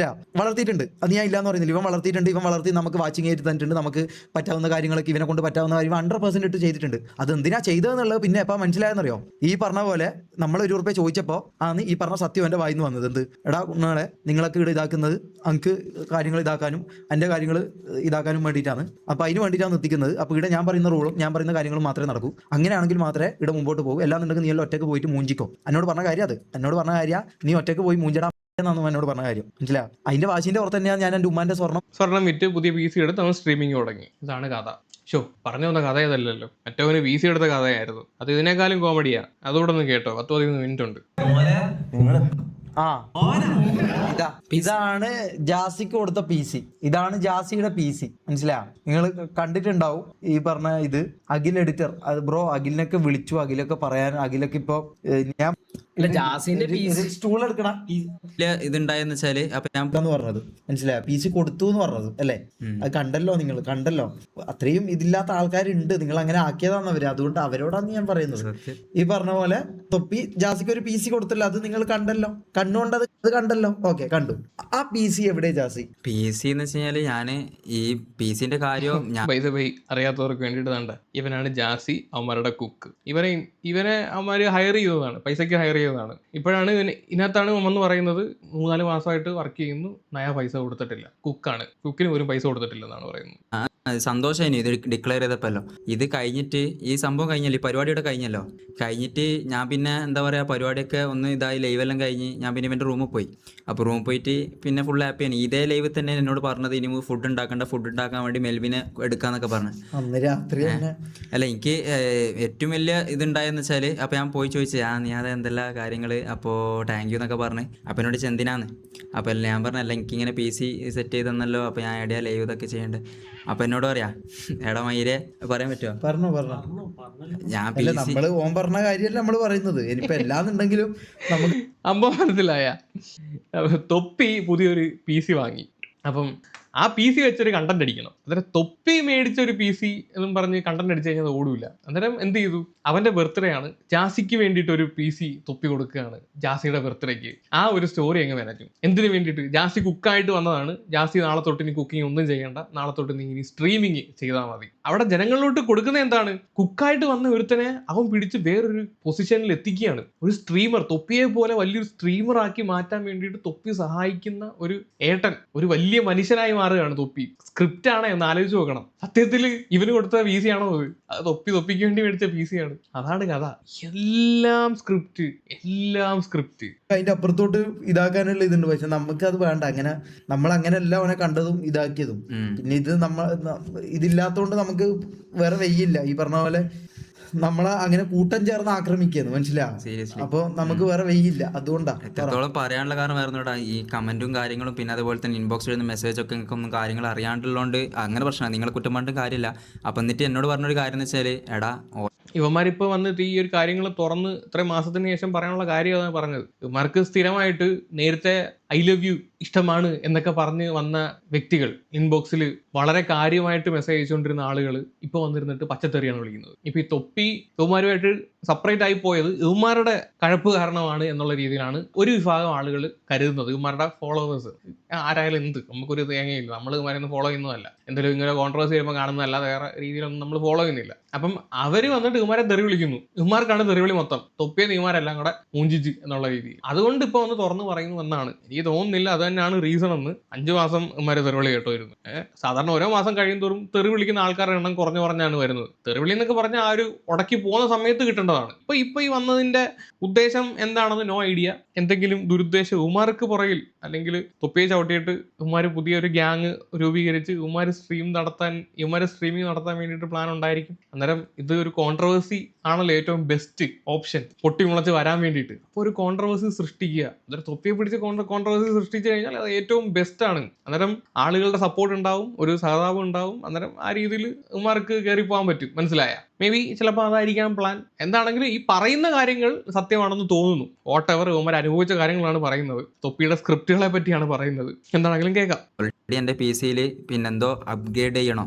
വളർത്തിയിട്ടുണ്ട്. അത് ഞാൻ ഇല്ലാന്ന് പറയുന്നില്ല. ഇവൻ വളർത്തിയിട്ടുണ്ട്. ഇവൻ വളർത്തി നമുക്ക് വാച്ചിങ് ആയിട്ട് തന്നിട്ടുണ്ട്. നമുക്ക് പറ്റാവുന്ന കാര്യങ്ങളൊക്കെ ഇവനെ കൊണ്ട് പറ്റാവുന്ന കാര്യം 100% ഇട്ട് ചെയ്തിട്ടുണ്ട്. അത് എന്തിനാ ചെയ്തതെന്നുള്ളത് പിന്നെ എപ്പോൾ മനസ്സിലായെന്നറിയോ? ഈ പറഞ്ഞ പോലെ നമ്മൾ 1 രൂപ ചോദിച്ചപ്പോൾ ആണ് ഈ പറഞ്ഞ സത്യം എൻ്റെ വായിന്ന് വന്നത്. എന്ത് എടാ നാളെ നിങ്ങളൊക്കെ ഇവിടെ ഇതാക്കുന്നത് എനിക്ക് കാര്യങ്ങൾ ഇതാക്കാനും എൻ്റെ കാര്യങ്ങൾ ഇതാക്കാനും വേണ്ടിയിട്ടാണ്. അപ്പോൾ അതിന് വേണ്ടിയിട്ടാണ് നിർത്തിക്കുന്നത്. അപ്പോൾ ഇവിടെ ഞാൻ പറയുന്ന റൂളും ഞാൻ പറയുന്ന കാര്യങ്ങളും മാത്രമേ നടക്കൂ. അങ്ങനെയാണെങ്കിൽ മാത്രമേ ഇവിടെ മുമ്പോട്ട് പോകും. അല്ലാന്നുണ്ടെങ്കിൽ നീ എല്ലാം ഒറ്റയ്ക്ക് പോയിട്ട് മൂഞ്ചിക്കോ. എന്നോട് പറഞ്ഞ കാര്യം അത്. എന്നോട് പറഞ്ഞ കാര്യം നീ ഒറ്റയ്ക്ക് പോയി മൂഞ്ചടാ എന്നാണ് എന്നോട് പറഞ്ഞ കാര്യം. മനസ്സിലാ? അതിന്റെ വാശിന്റെ പുറത്ത് തന്നെയാണ് ഞാൻ എൻ്റെ ഉമ്മാന്റെ സ്വർണം വിറ്റ് പുതിയ PC എടുത്ത് അവൻ സ്ട്രീമിങ് തുടങ്ങി. ഇതാണ് കഥ. പറഞ്ഞു വന്ന കഥ ഇതല്ലല്ലോ. മറ്റവന് PC എടുത്ത കഥയായിരുന്നു. അത് ഇതിനേക്കാളും കോമഡിയാ. അതുകൂടെ ഒന്ന് കേട്ടോ. 10-15 മിനിറ്റ് ഉണ്ട്. ഇതാണ് ജാസിക്ക് കൊടുത്ത PC. ഇതാണ് ജാസിയുടെ PC. മനസ്സിലാ? നിങ്ങൾ കണ്ടിട്ടുണ്ടാവും ഈ പറഞ്ഞ ഇത്. അഖിൽ എഡിറ്റർ അത് ബ്രോ അഖിലിനൊക്കെ വിളിച്ചു. അഖിലൊക്കെ പറയാൻ അഖിലൊക്കെ ഇപ്പൊ ഞാൻ സ്റ്റൂൾ എടുക്കണം ഇതുണ്ടായെന്ന് വെച്ചാല് അപ്പൊ ഞാൻ പറഞ്ഞത് മനസ്സിലായോ? PC കൊടുത്തു എന്ന് പറഞ്ഞത് അല്ലേ? അത് കണ്ടല്ലോ, നിങ്ങൾ കണ്ടല്ലോ. അത്രയും ഇതില്ലാത്ത ആൾക്കാരുണ്ട്. നിങ്ങൾ അങ്ങനെ ആക്കിയതാണ് അവര്. അതുകൊണ്ട് അവരോടാണ് ഞാൻ പറയുന്നത്. ഈ പറഞ്ഞ പോലെ തൊപ്പി ജാസിക്ക് ഒരു PC കൊടുത്തല്ലോ. അത് നിങ്ങൾ കണ്ടല്ലോ. കണ്ണുകൊണ്ടത് കണ്ടല്ലോ. ഓക്കെ, കണ്ടു. ആ PC എവിടെ ജാസി? PC എന്ന് വെച്ച് കഴിഞ്ഞാല് ഞാന് ഈ PC-ന്റെ കാര്യം അറിയാത്തവർക്ക് വേണ്ടിയിട്ട് വേണ്ട. ഇവനാണ് ജാസി, അവന്മാരുടെ കുക്ക്. ഇവനെ അവന്മാര് ഹയർ ചെയ്തതാണ്, പൈസക്ക് ഹയർ ചെയ്തതാണ്. ഇപ്പോഴാണ് ഇതിനകത്താണ് വന്ന് പറയുന്നത് 3-4 മാസമായിട്ട് വർക്ക് ചെയ്യുന്നു, നയ പൈസ കൊടുത്തിട്ടില്ല. കുക്കാണ്, കുക്കിന് പോലും പൈസ കൊടുത്തിട്ടില്ല എന്നാണ് പറയുന്നത്. സന്തോഷമായി ഇത് ഡിക്ലെയർ ചെയ്തപ്പല്ലോ. ഇത് കഴിഞ്ഞിട്ട് ഈ സംഭവം കഴിഞ്ഞല്ലോ, ഈ പരിപാടിയുടെ കഴിഞ്ഞിട്ട് ഞാൻ പിന്നെ എന്താ പറയുക, പരിപാടിയൊക്കെ ഒന്ന് ഇതായി ലൈവെല്ലാം കഴിഞ്ഞ് ഞാൻ പിന്നെ ഇവൻ്റെ റൂമിൽ പോയി. അപ്പോൾ റൂമിൽ പോയിട്ട് പിന്നെ ഫുൾ ഹാപ്പിയാണ്. ഇതേ ലൈവിൽ തന്നെ എന്നോട് പറഞ്ഞത് ഇനി ഫുഡ് ഉണ്ടാക്കാൻ വേണ്ടി മെൽവിനെ എടുക്കാന്നൊക്കെ പറഞ്ഞു. അല്ല, എനിക്ക് ഏറ്റവും വലിയ ഇതുണ്ടായെന്ന് വെച്ചാൽ അപ്പോൾ ഞാൻ പോയി ചോദിച്ചു നീ അത് എന്തെല്ലാം കാര്യങ്ങൾ, അപ്പോൾ താങ്ക് യു എന്നൊക്കെ പറഞ്ഞ്. അപ്പോൾ എന്നോട് എന്തിനാന്ന്? അപ്പോൾ അല്ല ഞാൻ പറഞ്ഞല്ല എനിക്കിങ്ങനെ PC സെറ്റ് ചെയ്ത് തന്നല്ലോ, അപ്പോൾ ഞാൻ എവിടെയാ ലൈവ് ഇതൊക്കെ ചെയ്യേണ്ടത്. അപ്പോൾ എന്നോട് പറയാ എടാ മയിരെ പറയാൻ പറ്റുമോ? ഞാൻ നമ്മള് ഓൻ പറഞ്ഞ കാര്യമല്ല നമ്മള് പറയുന്നത്. ഇനിയിപ്പോ എല്ലാന്നുണ്ടെങ്കിലും നമുക്ക് അമ്പ മനസ്സിലായ തൊപ്പി പുതിയൊരു PC വാങ്ങി. അപ്പം ആ PC വെച്ചൊരു കണ്ടന്റ് അടിക്കണം. അന്നേരം തൊപ്പി മേടിച്ചൊരു PC എന്നും പറഞ്ഞ് കണ്ടന്റ് അടിച്ചു കഴിഞ്ഞാൽ ഓടില്ല. അന്നേരം എന്ത് ചെയ്തു? അവന്റെ ബർത്ത്ഡേ ആണ്, ജാസിക്ക് വേണ്ടിയിട്ട് ഒരു PC തൊപ്പി കൊടുക്കുകയാണ് ജാസിയുടെ ബർത്ത്ഡേക്ക്. ആ ഒരു സ്റ്റോറി അങ്ങ് വരയ്ക്കും. എന്തിനു വേണ്ടിയിട്ട്? ജാസി കുക്കായിട്ട് വന്നതാണ്. ജാസി നാളെ തൊട്ട് ഇനി കുക്കിംഗ് ഒന്നും ചെയ്യേണ്ട, നാളെ തൊട്ട് നീ ഇനി സ്ട്രീമിങ് ചെയ്താൽ മതി. അവിടെ ജനങ്ങളിലോട്ട് കൊടുക്കുന്നത് എന്താണ്? കുക്കായിട്ട് വന്ന ഒരുത്തനെ അവൻ പിടിച്ച് വേറൊരു പൊസിഷനിൽ എത്തിക്കുകയാണ്. ഒരു സ്ട്രീമർ, തൊപ്പിയെ പോലെ വലിയൊരു സ്ട്രീമർ ആക്കി മാറ്റാൻ വേണ്ടിയിട്ട് തൊപ്പി സഹായിക്കുന്ന ഒരു ഏട്ടൻ, ഒരു വലിയ മനുഷ്യനായി മാറുകയാണ് തൊപ്പി. സ്ക്രിപ്റ്റ് ആണ് എന്ന് ആലോചിച്ച് നോക്കണം. സത്യത്തിൽ ഇവന് കൊടുത്ത PC ആണോ അത് തൊപ്പിക്ക് വേണ്ടി മേടിച്ച PC ആണ്. അതാണ് കഥ. എല്ലാം സ്ക്രിപ്റ്റ്. അതിന്റെ അപ്പുറത്തോട്ട് ഇതാക്കാനുള്ള ഇതുണ്ട്. പക്ഷെ നമുക്ക് അത് വേണ്ട. അങ്ങനെ നമ്മൾ അങ്ങനെയല്ല അവനെ കണ്ടതും ഇതാക്കിയതും. പിന്നെ ഇത് ഇതില്ലാത്തോണ്ട് നമുക്ക് വേറെ വെയ്യില്ല. ഈ പറഞ്ഞ പോലെ നമ്മളെ അങ്ങനെ കൂട്ടം ചേർന്ന് ആക്രമിക്കുന്നു, മനസ്സിലാവും. അപ്പൊ നമുക്ക് വേറെ വെയ്യില്ല. അതുകൊണ്ടാണ് എത്രത്തോളം പറയാനുള്ള കാരണം വേറെ ഈ കമന്റും കാര്യങ്ങളും പിന്നെ അതുപോലെ തന്നെ ഇൻബോക്സിൽ വരുന്ന മെസ്സേജ് ഒക്കെ ഒന്നും കാര്യങ്ങൾ അറിയാണ്ടുള്ളതുകൊണ്ട് അങ്ങനെ പ്രശ്നമാണ്. നിങ്ങളെ കുറ്റം പറഞ്ഞിട്ട് കാര്യമില്ല. അപ്പൊ എന്നിട്ട് എന്നോട് പറഞ്ഞൊരു കാര്യം എന്ന് വെച്ചാൽ, എടാ ഇവന്മാരിപ്പോ വന്നിട്ട് ഈ ഒരു കാര്യങ്ങൾ തുറന്ന് ഇത്രയും മാസത്തിന് ശേഷം പറയാനുള്ള കാര്യമാണ് പറഞ്ഞത്. ഇവന്മാർക്ക് സ്ഥിരമായിട്ട് നേരത്തെ ഐ ലവ് യു ഇഷ്ടമാണ് എന്നൊക്കെ പറഞ്ഞ് വന്ന വ്യക്തികൾ ഇൻബോക്സിൽ വളരെ കാര്യമായിട്ട് മെസ്സേജ് അയച്ചുകൊണ്ടിരുന്ന ആളുകൾ ഇപ്പൊ വന്നിരുന്നിട്ട് പച്ചത്തെറിയാണ് വിളിക്കുന്നത്. ഇപ്പൊ ഈ തൊപ്പി ഇവന്മാരുമായിട്ട് സെപ്പറേറ്റ് ആയി പോയത് ഇവന്മാരുടെ കഴപ്പ് കാരണമാണ് എന്നുള്ള രീതിയിലാണ് ഒരു വിഭാഗം ആളുകൾ കരുതുന്നത്. ഇവന്മാരുടെ ഫോളോവേഴ്സ് ആരായാലും എന്ത് നമുക്കൊരു തേങ്ങയില്ല, നമ്മൾ ഇവന്മാരൊന്നും ഫോളോ ചെയ്യുന്നതല്ല. എന്തെങ്കിലും ഇങ്ങനെ കോൺട്രവേഴ്സി ചെയ്യുമ്പോൾ കാണുന്നതല്ല, വേറെ രീതിയിലൊന്നും നമ്മൾ ഫോളോ ചെയ്യുന്നില്ല. അപ്പം അവര് വന്നിട്ട് ഇവന്മാരെ തെറി വിളിക്കുന്നു. ഇവന്മാർക്കാണ് തെറിവിളി മൊത്തം. തൊപ്പിയ നീമാരെല്ലാം കൂടെ മൂഞ്ചിച്ച് എന്നുള്ള രീതിയിൽ. അതുകൊണ്ട് ഇപ്പൊ ഒന്ന് തുറന്നു പറയുന്നു എന്നാണ് എനിക്ക് തോന്നുന്നില്ല. അത് തന്നെയാണ് റീസൺ എന്ന് 5 മാസം ഇവന്മാരെ തെറിവിളി കേട്ടുവരുന്നു. സാധാരണ ഓരോ മാസം കഴിയുന്തോറും തെറി വിളിക്കുന്ന ആൾക്കാരുടെ എണ്ണം കുറഞ്ഞാണ് വരുന്നത്. തെറിവിളി എന്നൊക്കെ പറഞ്ഞാൽ ആ ഒരു ഉടക്കി പോകുന്ന സമയത്ത് കിട്ടേണ്ടതാണ്. ഇപ്പൊ ഈ വന്നതിന്റെ ഉദ്ദേശം എന്താണെന്ന് നോ ഐഡിയ. എന്തെങ്കിലും ദുരുദ്ദേശം ഉമാർക്ക് പുറകിൽ, അല്ലെങ്കിൽ തൊപ്പിയെ ചവിട്ടിയിട്ട് ഉമാര് പുതിയൊരു ഗ്യാങ് രൂപീകരിച്ച് ഉമാര് സ്ട്രീമിംഗ് നടത്താൻ വേണ്ടിയിട്ട് പ്ലാൻ ഉണ്ടായിരിക്കും. അന്നേരം ഇത് ഒരു കോൺട്രവേഴ്സി ആണല്ലോ ഏറ്റവും ബെസ്റ്റ് ഓപ്ഷൻ പൊട്ടിമുളച്ച് വരാൻ വേണ്ടിയിട്ട്. അപ്പോൾ ഒരു കോൺട്രവേഴ്സി സൃഷ്ടിക്കുക, അന്നേരം തൊപ്പിയെ പിടിച്ച് കോൺട്രവേഴ്സി സൃഷ്ടിച്ചു കഴിഞ്ഞാൽ അത് ഏറ്റവും ബെസ്റ്റ് ആണ്. അന്നേരം ആളുകളുടെ സപ്പോർട്ട് ഉണ്ടാവും, ഒരു സഹതാപം ഉണ്ടാവും. അന്നേരം ആ രീതിയിൽ ഉമാർക്ക് കയറി പോകാൻ പറ്റും. മനസ്സിലായ? മേ ബി ചിലപ്പോൾ അതായിരിക്കാം പ്ലാൻ. എന്താണെങ്കിലും ഈ പറയുന്ന കാര്യങ്ങൾ സത്യമാണെന്ന് തോന്നുന്നു. വാട്ട് എവർ ഇവന്മാർ അനുഭവിച്ച കാര്യങ്ങളാണ് പറയുന്നത്. തൊപ്പിയുടെ സ്ക്രിപ്റ്റുകളെ പറ്റിയാണ് പറയുന്നത്. എന്താണെങ്കിലും കേൾക്കാം. ഓൾറെഡി എൻ്റെ PC-യിൽ പിന്നെന്തോ അപ്ഗ്രേഡ് ചെയ്യണോ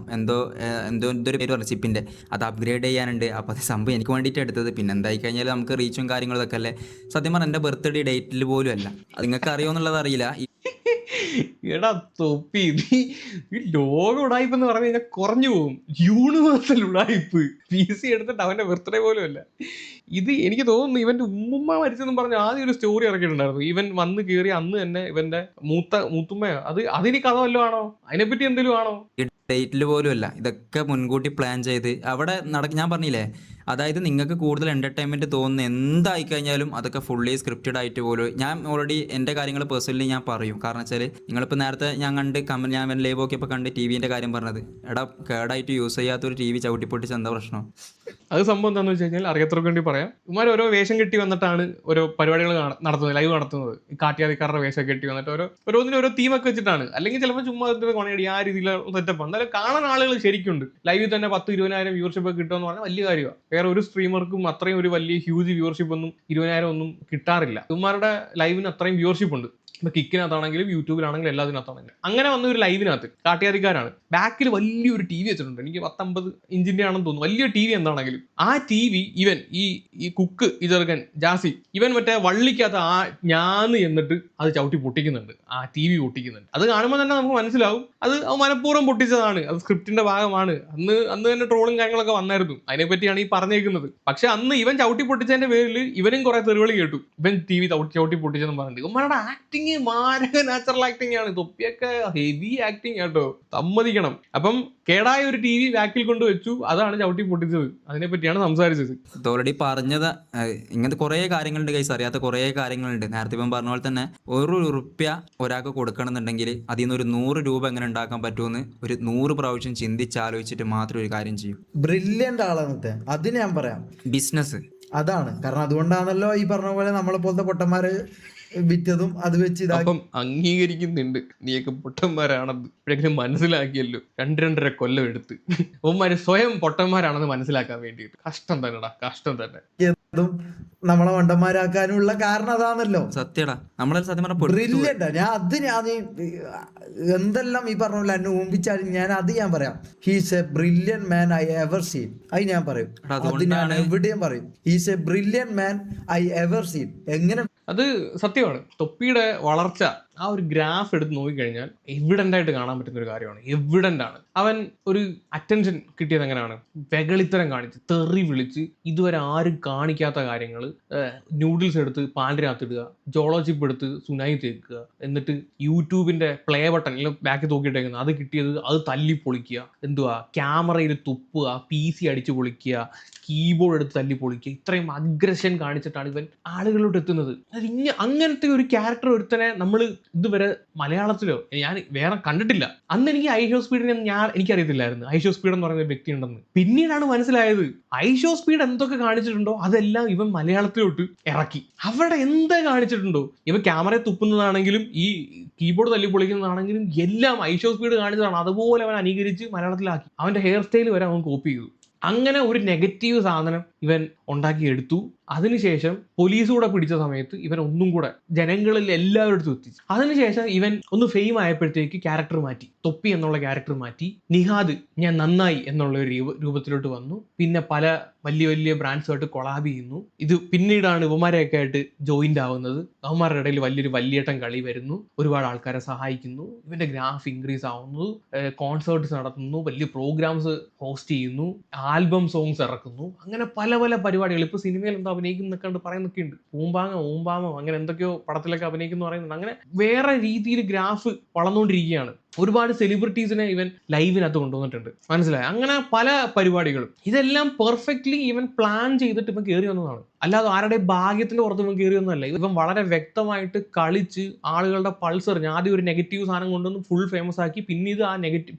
എന്തൊരു പേര് പറഞ്ഞു, ചിപ്പിൻ്റെ, അത് അപ്ഗ്രേഡ് ചെയ്യാനുണ്ട്. അപ്പോൾ അത് സംഭവം എനിക്ക് വേണ്ടിയിട്ട് എടുത്തത്. പിന്നെ എന്തായി കഴിഞ്ഞാൽ നമുക്ക് റീച്ചും കാര്യങ്ങളും ഇതൊക്കെ അല്ലേ. സത്യം പറഞ്ഞാൽ എൻ്റെ ബർത്ത്ഡേ ഡേറ്റിൽ പോലും അല്ല. അത് നിങ്ങൾക്ക് അറിയുമോ എന്നുള്ളത് അറിയില്ല. എടാ തൊപ്പി, ഈ ലോക ഉടായ്പ എന്ന് പറഞ്ഞു കഴിഞ്ഞാൽ കുറഞ്ഞു പോകും. യൂണിവേഴ്സൽ ഉടായ്പ്. PC എടുത്തിട്ട് അവന്റെ ബർത്ത്ഡേ പോലും അല്ല ഇത്. എനിക്ക് തോന്നുന്നു ഇവന്റെ ഉമ്മുമ്മ മരിച്ചെന്നും പറഞ്ഞ് ആദ്യം ഒരു സ്റ്റോറി ഇറക്കിയിട്ടുണ്ടായിരുന്നു. ഇവൻ വന്ന് കയറി അന്ന് തന്നെ ഇവന്റെ മൂത്തുമ്മയോ അതിന് കഥ വല്ലതും ആണോ? അതിനെപ്പറ്റി എന്തെങ്കിലും ആണോ? ഡേറ്റിൽ പോലും അല്ല. ഇതൊക്കെ മുൻകൂട്ടി പ്ലാൻ ചെയ്ത് അവിടെ ഞാൻ പറഞ്ഞില്ലേ, അതായത് നിങ്ങൾക്ക് കൂടുതൽ എൻ്റർടൈൻമെൻറ്റ് തോന്നുന്ന എന്തായി കഴിഞ്ഞാലും അതൊക്കെ ഫുള്ളി സ്ക്രിപ്റ്റഡ് ആയിട്ട് പോലും ഞാൻ ഓൾറെഡി എൻ്റെ കാര്യങ്ങൾ പേഴ്സണലി ഞാൻ പറയും. കാരണം വെച്ചാൽ നിങ്ങളിപ്പോൾ നേരത്തെ ഞാൻ ലൈവ് നോക്കിയപ്പോൾ കണ്ട് TV-ൻ്റെ കാര്യം പറഞ്ഞത്, എടാ കേടായിട്ട് യൂസ് ചെയ്യാത്തൊരു TV ചവിട്ടിപ്പൊട്ടിച്ച് എന്താ പ്രശ്നം? അത് സംഭവം എന്താണെന്ന് വെച്ച് കഴിഞ്ഞാൽ അറിയാത്തവർക്ക് വേണ്ടി പറയാം. ഇവന്മാർ ഓരോ വേഷം കെട്ടി വന്നിട്ടാണ് ഓരോ പരിപാടികൾ നടത്തുന്നത്, ലൈവ് നടത്തുന്നത്. ഈ കാട്ടിയാതിക്കാരുടെ വേഷം കെട്ടി വന്നിട്ട് ഓരോന്നിനും ഓരോ തീമൊക്കെ വെച്ചിട്ടാണ്. അല്ലെങ്കിൽ ചിലപ്പോൾ ചുമ്മാ കൊണയടി ആ രീതിയിലുള്ള സെറ്റപ്പ്. എന്നാലും കാണാൻ ആളുകൾ ശരിക്കുണ്ട്. ലൈവിൽ തന്നെ 10-20,000 വ്യൂവർഷിപ്പ് ഒക്കെ കിട്ടുമെന്ന് പറഞ്ഞാൽ വലിയ കാര്യമാണ്. വേറെ ഒരു സ്ട്രീമർക്കും അത്രയും ഒരു വലിയ ഹ്യൂജ് വ്യൂവർഷിപ്പ് ഒന്നും 20,000 ഒന്നും കിട്ടാറില്ല. ഇവന്മാരുടെ ലൈവിന് അത്രയും വ്യൂവർഷിപ്പ് ഉണ്ട്. ഇപ്പൊ കിക്കിനകത്താണെങ്കിലും യൂട്യൂബിലാണെങ്കിലും എല്ലാത്തിനകത്താണെങ്കിലും. അങ്ങനെ വന്ന ഒരു ലൈവിനകത്ത് കാട്ടിയാതിക്കാരാണ് ബാക്കിൽ വലിയൊരു TV വെച്ചിട്ടുണ്ട്. എനിക്ക് 50 ഇഞ്ചിന്റെ ആണെന്ന് തോന്നുന്നു. വലിയ TV എന്താണെങ്കിലും ആ TV ഇവൻ ഈ കുക്ക് ഈ ചെറുക്കൻ ജാസി ഇവൻ മറ്റേ വള്ളിക്കകത്ത് ഞാന്ന് എന്നിട്ട് അത് ചവിട്ടി പൊട്ടിക്കുന്നുണ്ട്. ആ TV പൊട്ടിക്കുന്നുണ്ട്. അത് കാണുമ്പോൾ തന്നെ നമുക്ക് മനസ്സിലാവും അത് മനഃപൂർവ്വം പൊട്ടിച്ചതാണ്, അത് സ്ക്രിപ്റ്റിന്റെ ഭാഗമാണ്. അന്ന് തന്നെ ട്രോളും കാര്യങ്ങളൊക്കെ വന്നായിരുന്നു. അതിനെപ്പറ്റിയാണ് ഈ പറഞ്ഞേക്കുന്നത്. പക്ഷെ അന്ന് ഇവൻ ചവിട്ടി പൊട്ടിച്ചതിന്റെ പേരിൽ ഇവനും കുറെ തെറിവിളി കേട്ടു. ഇവൻ TV ചവിട്ടി പൊട്ടിച്ചെന്ന് പറഞ്ഞിട്ട്. ഇവന്മാരുടെ ആക്ടിങ് മാരക നാച്ചുറൽ ആക്ടിങ് ആണ്. തൊപ്പിയൊക്കെ ഹെവി ആക്ടിങ് കേട്ടോ, സമ്മതിക്കണം. അപ്പം കേടായ ഒരു TV ബാക്കിൽ കൊണ്ട് വെച്ചു, അതാണ് ചവിട്ടി പൊട്ടിച്ചത്. അതിനെ പറ്റിയാണ് സംസാരിച്ചത്. ഓൾറെഡി പറഞ്ഞത് ഇങ്ങനത്തെ കുറേ കാര്യങ്ങളുണ്ട് ഗൈസ്, അറിയാത്ത കുറേ കാര്യങ്ങളുണ്ട്. നേരത്തെ ഇപ്പം പറഞ്ഞ പോലെ തന്നെ ₹1 ഒരാൾക്ക് കൊടുക്കണമെന്നുണ്ടെങ്കിൽ അതിൽ നിന്ന് ഒരു 100 രൂപ എങ്ങനെ ഉണ്ടാക്കാൻ പറ്റുമെന്ന് ഒരു 100 പ്രാവശ്യം ചിന്തിച്ചാലോചിച്ചിട്ട് മാത്രം ഒരു കാര്യം ചെയ്യും. ബ്രില്യൻ്റ് ആളാണ്. അതിന് ഞാൻ പറയാം, ബിസിനസ് അതാണ്. കാരണം അതുകൊണ്ടാണല്ലോ ഈ പറഞ്ഞ പോലെ നമ്മളെ പോലത്തെ പൊട്ടന്മാര് വിറ്റതും അത് വെച്ച് ഇതാപ്പം അംഗീകരിക്കുന്നുണ്ട് നീയൊക്കെ പൊട്ടന്മാരാണെന്ന്. ഇപ്പോഴെങ്കിലും മനസ്സിലാക്കിയല്ലോ. 2-2.5 കൊല്ലം എടുത്ത് അവന്മാര് സ്വയം പൊട്ടന്മാരാണെന്ന് മനസ്സിലാക്കാൻ വേണ്ടിയിട്ട്. കഷ്ടം തന്നെടാ, കഷ്ടം തന്നെ. നമ്മളെ വണ്ടന്മാരാക്കാനുള്ള കാരണം അതാണല്ലോ. സത്യടാ, നമ്മളെ സത്യം പറഞ്ഞ ബ്രില്യൻ്റ്. ഞാൻ എന്തെല്ലാം ഈ പറഞ്ഞ പോലെ എന്നെ ഊമ്പിച്ചാലും ഞാൻ പറയാം, he's A brilliant man I ever seen. അത് ഞാൻ പറയും, അത് ഞാൻ എവിടെയും പറയും. He's A brilliant man I ever seen. എങ്ങനെ അത് സത്യമാണ്. തൊപ്പിയുടെ വളർച്ച ആ ഒരു ഗ്രാഫ് എടുത്ത് നോക്കിക്കഴിഞ്ഞാൽ എവിഡന്റ് ആയിട്ട് കാണാൻ പറ്റുന്ന ഒരു കാര്യമാണ്. എവിഡന്റ് ആണ്. അവൻ ഒരു അറ്റൻഷൻ കിട്ടിയത് എങ്ങനെയാണ്? വെകളിത്തരം കാണിച്ച് തെറി വിളിച്ച് ഇതുവരെ ആരും കാണിക്കാത്ത കാര്യങ്ങൾ നൂഡിൽസ് എടുത്ത് പാലിനകത്ത് ഇടുക, ജോളോ ചിപ്പ് എടുത്ത് സുനായി തേക്കുക, എന്നിട്ട് യൂട്യൂബിന്റെ പ്ലേ ബട്ടൺ ബാക്കി തൂക്കിയിട്ടേക്കുന്നത് അത് കിട്ടിയത് അത് തല്ലി പൊളിക്കുക, എന്തുവാ ക്യാമറയിൽ തുപ്പുക, PC അടിച്ച് പൊളിക്കുക, കീബോർഡ് എടുത്ത് തല്ലി പൊളിക്കുക. ഇത്രയും അഗ്രഷൻ കാണിച്ചിട്ടാണ് ഇവൻ ആളുകളിലോട്ട് എത്തുന്നത്. അങ്ങനത്തെ ഒരു ക്യാരക്ടർ ഒരുത്തനെ നമ്മൾ ഇതുവരെ മലയാളത്തിലോ ഞാൻ വേറെ കണ്ടിട്ടില്ല. അന്ന് എനിക്ക് ഐഷോ സ്പീഡിനെ എനിക്കറിയത്തില്ലായിരുന്നു ഐഷോ സ്പീഡ് എന്ന് പറയുന്ന വ്യക്തി ഉണ്ടെന്ന്. പിന്നീടാണ് മനസ്സിലായത് ഐഷോ സ്പീഡ് എന്തൊക്കെ കാണിച്ചിട്ടുണ്ടോ അതെല്ലാം ഇവൻ മലയാളത്തിലോട്ട് ഇറക്കി. അവിടെ എന്താ കാണിച്ചിട്ടുണ്ടോ, ഇവൻ ക്യാമറ തുപ്പുന്നതാണെങ്കിലും ഈ കീബോർഡ് തല്ലി പൊളിക്കുന്നതാണെങ്കിലും എല്ലാം ഐഷോ സ്പീഡ് കാണിച്ചതാണ്. അതുപോലെ അവൻ അനുകരിച്ച് മലയാളത്തിലാക്കി. അവന്റെ ഹെയർ സ്റ്റൈൽ വരെ അവൻ കോപ്പി ചെയ്തു. അങ്ങനെ ഒരു നെഗറ്റീവ് സാധനം ഇവൻ ഉണ്ടാക്കിയെടുത്തു. അതിനുശേഷം പോലീസ് കൂടെ പിടിച്ച സമയത്ത് ഇവൻ ഒന്നും കൂടെ ജനങ്ങളിൽ എല്ലാവരുടെ അടുത്തും എത്തിച്ചു. അതിനുശേഷം ഇവൻ ഒന്ന് ഫെയിം ആയപ്പോഴത്തേക്ക് ക്യാരക്ടർ മാറ്റി, തൊപ്പി എന്നുള്ള ക്യാരക്ടർ മാറ്റി, നിഹാദ് ഞാൻ നന്നായി എന്നുള്ള ഒരു രൂപത്തിലോട്ട് വന്നു. പിന്നെ പല വലിയ വലിയ ബ്രാൻഡ്സുമായിട്ട് കൊളാബ് ചെയ്യുന്നു. ഇത് പിന്നീടാണ് ഇവന്മാരെയൊക്കെ ആയിട്ട് ജോയിന്റ് ആവുന്നത്. അവന്മാരുടെ ഇടയിൽ വലിയൊരു വലിയേട്ടൻ കളി വരുന്നു, ഒരുപാട് ആൾക്കാരെ സഹായിക്കുന്നു, ഇവന്റെ ഗ്രാഫ് ഇൻക്രീസ് ആവുന്നു, കോൺസേർട്ട്സ് നടത്തുന്നു, വലിയ പ്രോഗ്രാംസ് ഹോസ്റ്റ് ചെയ്യുന്നു, ആൽബം സോങ്സ് ഇറക്കുന്നു. അങ്ങനെ പല പല പരിപാടികൾ. ഇപ്പൊ സിനിമയിൽ എന്താ അഭിനയിക്കുന്നൊക്കെ പറയുന്നൊക്കെ ഉണ്ട്. ഊമ്പാമോ അങ്ങനെ എന്തൊക്കെയോ പടത്തിലൊക്കെ അഭിനയിക്കുന്നു പറയുന്നുണ്ട്. അങ്ങനെ വേറെ രീതിയിൽ ഗ്രാഫ് വളർന്നുകൊണ്ടിരിക്കുകയാണ്. ഒരുപാട് സെലിബ്രിറ്റീസിനെ ഇവൻ ലൈവിനകത്ത് കൊണ്ടുവന്നിട്ടുണ്ട്, മനസ്സിലായി. അങ്ങനെ പല പരിപാടികളും ഇതെല്ലാം പെർഫെക്റ്റ്ലി ഇവൻ പ്ലാൻ ചെയ്തിട്ട് ഇവൻ കയറി വന്നതാണ്. അല്ലാതെ ആരുടെ ഭാഗ്യത്തിന്റെ പുറത്ത് ഇവൻ കയറി വന്നതല്ല. ഇവൻ വളരെ വ്യക്തമായിട്ട് കളിച്ച് ആളുകളുടെ പൾസ് എറിഞ്ഞ് ആദ്യം ഒരു നെഗറ്റീവ് സാധനം കൊണ്ടുവന്ന് ഫുൾ ഫേമസ് ആക്കി, പിന്നീട് ആ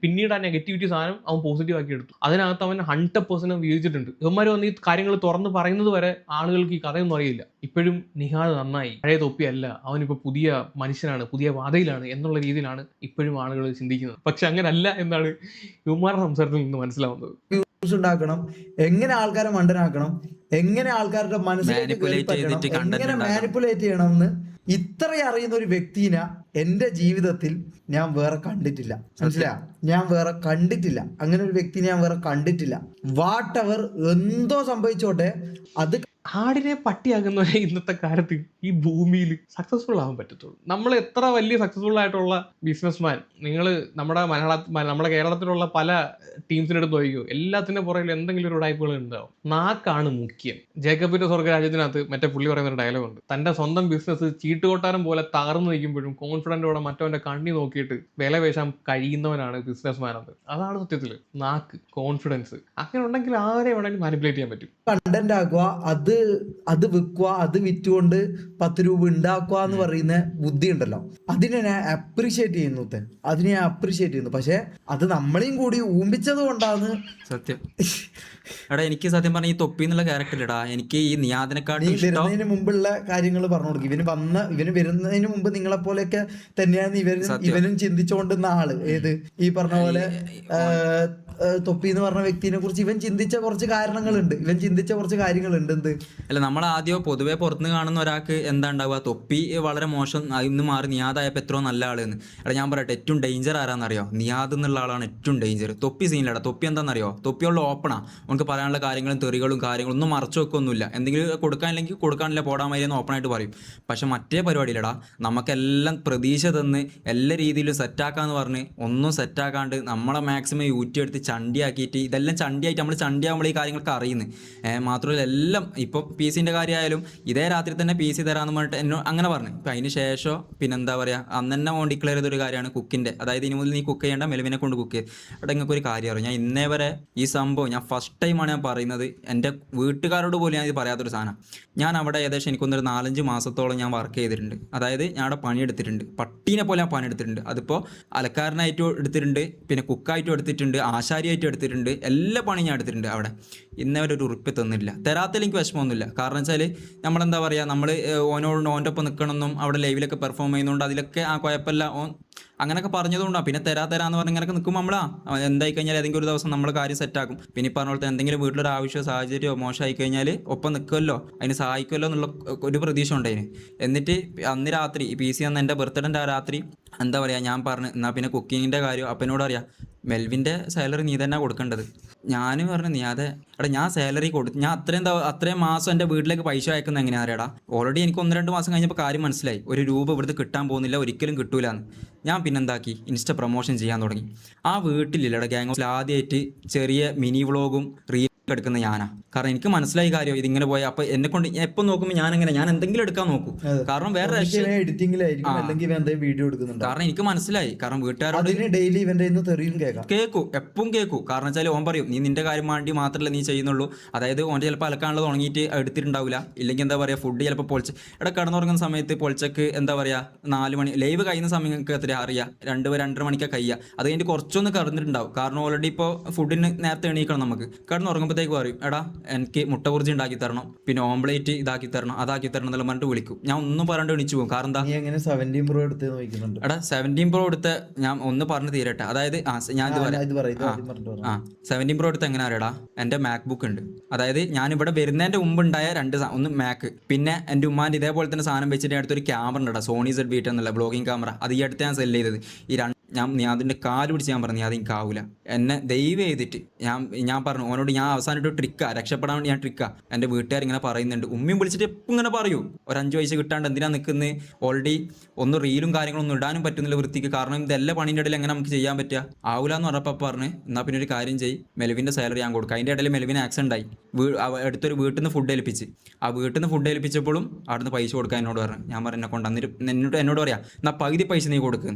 നെഗറ്റിവിറ്റി സാധനം അവൻ പോസിറ്റീവ് ആക്കി എടുത്തു. അതിനകത്ത് അവൻ 100% വീഴ്ചിട്ടുണ്ട്. ഇവന്മാർ വന്ന് ഈ കാര്യങ്ങൾ തുറന്ന് പറയുന്നത് വരെ ആളുകൾക്ക് ഈ കഥയൊന്നും അറിയില്ല. ഇപ്പോഴും നിഹാദ് നന്നായി, പഴയ തൊപ്പിയല്ല, അവനിപ്പോൾ പുതിയ മനുഷ്യനാണ്, പുതിയ പാതയിലാണ് എന്നുള്ള രീതിയിലാണ് ഇപ്പോഴും ആളുകൾ ചിന്തിക്കുന്നത്. പക്ഷെ അങ്ങനല്ല എന്നാണ് ഇവന്മാരുടെ സംസാരത്തിൽ നിന്ന് മനസ്സിലാവുന്നത്. ഉണ്ടാക്കണം, എങ്ങനെ ആൾക്കാരെ മണ്ടനാക്കണം, എങ്ങനെ ആൾക്കാരുടെ മനസ്സിലേക്ക് എങ്ങനെ മാനിപ്പുലേറ്റ് ചെയ്യണമെന്ന് ഇത്രയും അറിയുന്ന ഒരു വ്യക്തിനെ എന്റെ ജീവിതത്തിൽ ഞാൻ വേറെ കണ്ടിട്ടില്ല. മനസ്സിലാ, ഞാൻ വേറെ കണ്ടിട്ടില്ല. അങ്ങനെ ഒരു വ്യക്തിനെ ഞാൻ വേറെ കണ്ടിട്ടില്ല. വാട്ട് എവർ എന്തോ സംഭവിച്ചോട്ടെ, അത് ആടിനെ പട്ടിയാകുന്നവരെ ഇന്നത്തെ കാലത്ത് ഈ ഭൂമിയിൽ സക്സസ്ഫുൾ ആവാൻ പറ്റത്തുള്ളൂ. നമ്മൾ എത്ര വലിയ സക്സസ്ഫുൾ ആയിട്ടുള്ള ബിസിനസ്മാൻ, നിങ്ങൾ നമ്മുടെ കേരളത്തിലുള്ള പല ടീംസിനെടുത്ത് നോക്കിയോ, എല്ലാത്തിൻ്റെ പുറകിൽ എന്തെങ്കിലും ഒരു ഉടായ്പകൾ ഉണ്ടാവും. നാക്കാണ് മുഖ്യം. ജേക്കബിന്റെ സ്വർഗ്ഗരാജ്യത്തിനകത്ത് മറ്റേ പുള്ളി പറയുന്ന ഒരു ഡയലോഗ് ഉണ്ട്, തന്റെ സ്വന്തം ബിസിനസ് ചീട്ടുകൊട്ടാരം പോലെ തകർന്നു നിൽക്കുമ്പോഴും കോൺഫിഡന്റോടെ മറ്റവന്റെ കണ്ണി നോക്കിയിട്ട് വില പേശാൻ കഴിയുന്നവനാണ് ബിസിനസ്മാൻ. അതാണ് സത്യത്തിൽ നാക്ക്, കോൺഫിഡൻസ്. അങ്ങനെ ഉണ്ടെങ്കിൽ ആരെ വേണമെങ്കിലും മാനിപ്പുലേറ്റ് ചെയ്യാൻ പറ്റും. കണ്ടന്റ് ആക്കുക, അത് വിൽക്കുക, അത് വിറ്റുകൊണ്ട് 10 രൂപ ഉണ്ടാക്കുക എന്ന് പറയുന്ന ബുദ്ധി ഉണ്ടല്ലോ, അതിനെ ഞാൻ അപ്രീഷിയേറ്റ് ചെയ്യുന്നു. അതിനെ ഞാൻ അപ്രീഷിയേറ്റ് ചെയ്യുന്നു. പക്ഷെ അത് നമ്മളെയും കൂടി ഊമ്പിച്ചത് കൊണ്ടാണ് സത്യം. എടാ എനിക്ക് സത്യം പറഞ്ഞ ഈ തൊപ്പി എന്നുള്ള ക്യാരക്ടർ ഇടാ എനിക്ക് ഈ നിയാദിനെക്കാട്ടും വരുന്നതിന് മുമ്പുള്ള കാര്യങ്ങൾ പറഞ്ഞു കൊടുക്കും. ഇവന് വരുന്നതിന് മുമ്പ് നിങ്ങളെ പോലെയൊക്കെ തന്നെയാണ് ഇവനും ചിന്തിച്ചുകൊണ്ടിരുന്ന ആള്. ഏത് ഈ പറഞ്ഞ പോലെ തൊപ്പി എന്ന് പറഞ്ഞ വ്യക്തിനെ കുറിച്ച് ഇവൻ ചിന്തിച്ച കുറച്ച് കാരണങ്ങളുണ്ട്, ഇവൻ ചിന്തിച്ച കുറച്ച് കാര്യങ്ങളുണ്ട്. എന്ത് അല്ല, നമ്മൾ ആദ്യം പൊതുവെ പുറത്തുനിന്ന് കാണുന്ന ഒരാൾക്ക് എന്താ ഉണ്ടാവുക, തൊപ്പി വളരെ മോശം, ഇന്ന് മാറി നിയാദായപ്പോൾ എത്രയോ നല്ല ആളെന്ന്. എടാ ഞാൻ പറയട്ടെ, ഏറ്റവും ഡേഞ്ചർ ആരാന്നറിയോ? നിയാദ് എന്നുള്ള ആളാണ് ഏറ്റവും ഡേഞ്ചർ. തൊപ്പി സീനിലടാ. തൊപ്പി എന്താണെന്നറിയോ? തൊപ്പിയുള്ള ഓപ്പണാ, നമുക്ക് പറയാനുള്ള കാര്യങ്ങളും തെറികളും കാര്യങ്ങളും ഒന്നും മറച്ചു വെക്കൊന്നുമില്ല. എന്തെങ്കിലും കൊടുക്കാനില്ലെങ്കിൽ കൊടുക്കാനില്ല, പോടാൻ മതിയെന്ന് ഓപ്പണായിട്ട് പറയും. പക്ഷെ മറ്റേ പരിപാടിയിലടാ നമുക്കെല്ലാം പ്രതീക്ഷ തന്ന് എല്ലാ രീതിയിലും സെറ്റാക്കാന്ന് പറഞ്ഞ് ഒന്നും സെറ്റാക്കാണ്ട് നമ്മളെ മാക്സിമം ഊറ്റിയെടുത്ത് ചണ്ടിയാക്കിയിട്ട്, ഇതെല്ലാം ചണ്ടിയായിട്ട് നമ്മൾ ചണ്ടിയാകുമ്പോൾ ഈ കാര്യങ്ങളൊക്കെ അറിയുന്നത്. മാത്രമല്ല എല്ലാം ഇപ്പോൾ PC-ൻ്റെ കാര്യമായാലും ഇതേ രാത്രി തന്നെ PC തരാമെന്ന് പറഞ്ഞിട്ട് എന്നോട് അങ്ങനെ പറഞ്ഞു. ഇപ്പം അതിന് ശേഷം പിന്നെ എന്താ പറയുക, അന്ന് തന്നെ ഓൺ ഡിക്ലെയർ ചെയ്തൊരു കാര്യമാണ് കുക്കിൻ്റെ. അതായത് ഇനി മുതൽ നീ കുക്ക് ചെയ്യേണ്ട, മെലുവിനെ കൊണ്ട് കുക്ക് ചെയ്ത്. അവിടെ നിങ്ങൾക്ക് ഒരു കാര്യം അറിയാം, ഞാൻ ഇന്നേ വരെ ഈ സംഭവം ഞാൻ ഫസ്റ്റ് ടൈമാണ് ഞാൻ പറയുന്നത്. എൻ്റെ വീട്ടുകാരോട് പോലും ഞാൻ ഇത് പറയാത്തൊരു സാധനം. ഞാൻ അവിടെ ഏകദേശം എനിക്കൊന്നൊരു 4-5 മാസത്തോളം ഞാൻ വർക്ക് ചെയ്തിട്ടുണ്ട്. അതായത് ഞാൻ അവിടെ പണിയെടുത്തിട്ടുണ്ട്, പട്ടീനെ പോലെ ഞാൻ പണിയെടുത്തിട്ടുണ്ട്. അതിപ്പോൾ അലക്കാരനായിട്ടും എടുത്തിട്ടുണ്ട്, പിന്നെ കുക്കായിട്ടും എടുത്തിട്ടുണ്ട്, ആശാരിയായിട്ടും എടുത്തിട്ടുണ്ട്, എല്ലാ പണിയും ഞാൻ എടുത്തിട്ടുണ്ട് അവിടെ. ഇന്നവരെ ഒരു ഉറുപ്പ് തന്നില്ല. തരാത്തിൽ എനിക്ക് വിഷമമൊന്നുമില്ല. കാരണം വെച്ചാൽ നമ്മളെന്താ പറയുക, നമ്മൾ ഓൻ്റെ ഒപ്പം നിൽക്കണമെന്നും അവിടെ ലൈവിലൊക്കെ പെർഫോം ചെയ്യുന്നതുകൊണ്ട് അതിലൊക്കെ ആ കുഴപ്പമില്ല ഓൻ അങ്ങനെയൊക്കെ പറഞ്ഞതുകൊണ്ടാണ്. പിന്നെ തരാന്ന് പറഞ്ഞ് ഇങ്ങനെയൊക്കെ നിൽക്കുമ്പോൾ നമ്മളാ എന്തായി കഴിഞ്ഞാൽ ഏതെങ്കിലും ഒരു ദിവസം നമ്മൾ കാര്യം സെറ്റാക്കും. പിന്നെ ഈ പറഞ്ഞ പോലെ എന്തെങ്കിലും വീട്ടിലൊരു ആവശ്യമോ സാഹചര്യമോ മോശമായി കഴിഞ്ഞാൽ ഒപ്പം നിൽക്കുമല്ലോ, അതിന് സഹായിക്കുമല്ലോ എന്നുള്ള ഒരു പ്രതീക്ഷ ഉണ്ടായിന്. എന്നിട്ട് അന്ന് രാത്രി PC അന്ന് എൻ്റെ ബർത്ത്ഡേൻ്റെ ആ രാത്രി എന്താ പറയുക, ഞാൻ പറഞ്ഞു എന്നാൽ പിന്നെ കുക്കിങ്ങിൻ്റെ കാര്യം അപ്പനോട് അറിയാം, മെൽവിൻ്റെ സാലറി നീ തന്നെ കൊടുക്കേണ്ടത്. ഞാൻ പറഞ്ഞു നീ അതെ എടാ, ഞാൻ സാലറി കൊടുത്തു, ഞാൻ അത്രയും മാസം എൻ്റെ വീട്ടിലേക്ക് പൈസ അയക്കുന്നത് എങ്ങനെയാ അറിയാടാ. ഓൾറെഡി എനിക്ക് 1-2 മാസം കഴിഞ്ഞപ്പോൾ കാര്യം മനസ്സിലായി, ഒരു രൂപ ഇവിടുത്തെ കിട്ടാൻ പോകുന്നില്ല, ഒരിക്കലും കിട്ടൂലെന്ന്. ഞാൻ പിന്നെന്താക്കി, പ്രൊമോഷൻ ചെയ്യാൻ തുടങ്ങി. ആ വീട്ടിലില്ലടാ ഗ്യാങ് ഹൗസിൽ ആദ്യമായിട്ട് ചെറിയ മിനി വ്ളോഗും എടുക്കുന്ന ഞാനാ. കാരണം എനിക്ക് മനസ്സിലായി കാര്യം ഇതിങ്ങനെ പോയാൽ അപ്പൊ എന്നെ കൊണ്ട് എപ്പോൾ നോക്കുമ്പോൾ ഞാൻ എന്തെങ്കിലും എടുക്കാൻ നോക്കും. കാരണം വേറെ എഡിറ്റിംഗിലായിരിക്കും അല്ലെങ്കിൽ വീഡിയോ എടുക്കുന്നുണ്ട്. കാരണം എനിക്ക് മനസ്സിലായി. കാരണം വീട്ടുകാരോട് ഡെയിലി ഇവന്റെ തെറിയും കേൾക്കും, എപ്പം കേൾക്കും. കാരണം വെച്ചാൽ ഓൻ പറയും നീ നിന്റെ കാര്യം വേണ്ടി മാത്രമല്ല നീ ചെയ്യുന്നുള്ളൂ. അതായത് ഓൻ്റെ ചിലപ്പോൾ അലക്കാനുള്ളത് ഉണങ്ങിയിട്ട് എടുത്തിട്ടുണ്ടാവില്ല. ഇല്ലെങ്കിൽ എന്താ പറയുക ഫുഡ് ചിലപ്പോൾ പൊളിച്ച് കിടന്നുറങ്ങുന്ന സമയത്ത് പൊളിച്ചക്ക് എന്താ പറയുക 4 മണി ലൈവ് കഴിയുന്ന സമയങ്ങൾക്ക് എത്ര അറിയാം 2-2:30 മണിക്കാണ് കഴിയുക. അത് കഴിഞ്ഞിട്ട് കുറച്ചൊന്ന് കറന്നിട്ടുണ്ടാവും. കാരണം ഓൾറെഡി ഇപ്പോൾ ഫുഡിന് നേരത്തെ എണീക്കണം. നമുക്ക് കിടന്നുറങ്ങുമ്പോഴത്തേക്ക് പറയും എടാ എനിക്ക് മുട്ട കുറിച്ച് ഉണ്ടാക്കി തരണം, പിന്നെ ഓംപ്ലേറ്റ് ഇതാക്കി തരണം, അതാക്കി തരണം എന്നെല്ലാം പറഞ്ഞിട്ട് വിളിക്കും. ഞാൻ ഒന്നും പറയാണ്ട് എണീച്ചു പോകും. കാരണം എന്താ 17 Pro എടുത്ത് നോക്കുന്നുണ്ട്. എടാ 17 Pro എടുത്ത് ഞാൻ ഒന്ന് പറഞ്ഞു തീരട്ടെ. അതായത് ഞാൻ ഇത് പറയാം. 17 Pro എടുത്ത് എങ്ങനെ അറിയടാ, എൻ്റെ മാക് ബുക്ക് ഉണ്ട്. അതായത് ഞാൻ ഇവിടെ വരുന്നതിൻ്റെ മുമ്പ് ഉണ്ടായ 2 ഒന്ന് മാക്ക്, പിന്നെ എൻ്റെ ഉമ്മാൻ്റെ ഇതേപോലെ തന്നെ സാധനം വെച്ചിട്ട് അടുത്തൊരു ക്യാമറ ഉണ്ട്, സോണി ZV-8 എന്നുള്ള ബ്ലോഗിങ് ക്യാമറ. അത് ഈ അടുത്ത് ഞാൻ സെല് ചെയ്തത്. നീ അതിൻ്റെ കാല് പിടിച്ച് ഞാൻ പറഞ്ഞു നീ അതെനിക്കാവില്ല, എന്നെ ദയവ് ചെയ്തിട്ട് ഞാൻ പറഞ്ഞു ഓനോട് ഞാൻ അവസാനമായിട്ട് ട്രിക്കാ രക്ഷപ്പെടാൻ വേണ്ടി ഞാൻ ട്രിക്കാ. എൻ്റെ വീട്ടുകാർ ഇങ്ങനെ പറയുന്നുണ്ട്, ഉമ്മയും വിളിച്ചിട്ട് എപ്പോൾ ഇങ്ങനെ പറയൂ ഒരു 5 വയസ്സ് കിട്ടാണ്ട് എന്തിനാ നിൽക്കുന്നത്, ഓൾറെഡി ഒന്നും റീലും കാര്യങ്ങളൊന്നും ഇടാനും പറ്റുന്നില്ല വൃത്തിക്ക്. കാരണം ഇതെല്ലാം പണീൻ്റെ ഇടയിൽ എങ്ങനെ നമുക്ക് ചെയ്യാൻ പറ്റുക, ആവില്ല എന്ന് പറഞ്ഞപ്പോൾ പറഞ്ഞ് എന്നാൽ പിന്നെ ഒരു കാര്യം ചെയ്യും, മെൽവിൻ്റെ സാലറി ഞാൻ കൊടുക്കാം. അതിൻ്റെ ഇടയിൽ മെൽവിന് ആക്സിഡൻ്റ് ആയി. അടുത്തൊരു വീട്ടിൽ നിന്ന് ഫുഡ് ഏൽപ്പിച്ച്, ആ വീട്ടിൽ നിന്ന് ഫുഡ് ഏൽപ്പിച്ചപ്പോഴും അവിടുന്ന് പൈസ കൊടുക്കാൻ എന്നോട് പറഞ്ഞു. ഞാൻ പറഞ്ഞു എന്നെ കൊണ്ട് എന്നിട്ട് എന്നോട് പറയാം എന്നാൽ പകുതി പൈസ നീ കൊടുക്കും.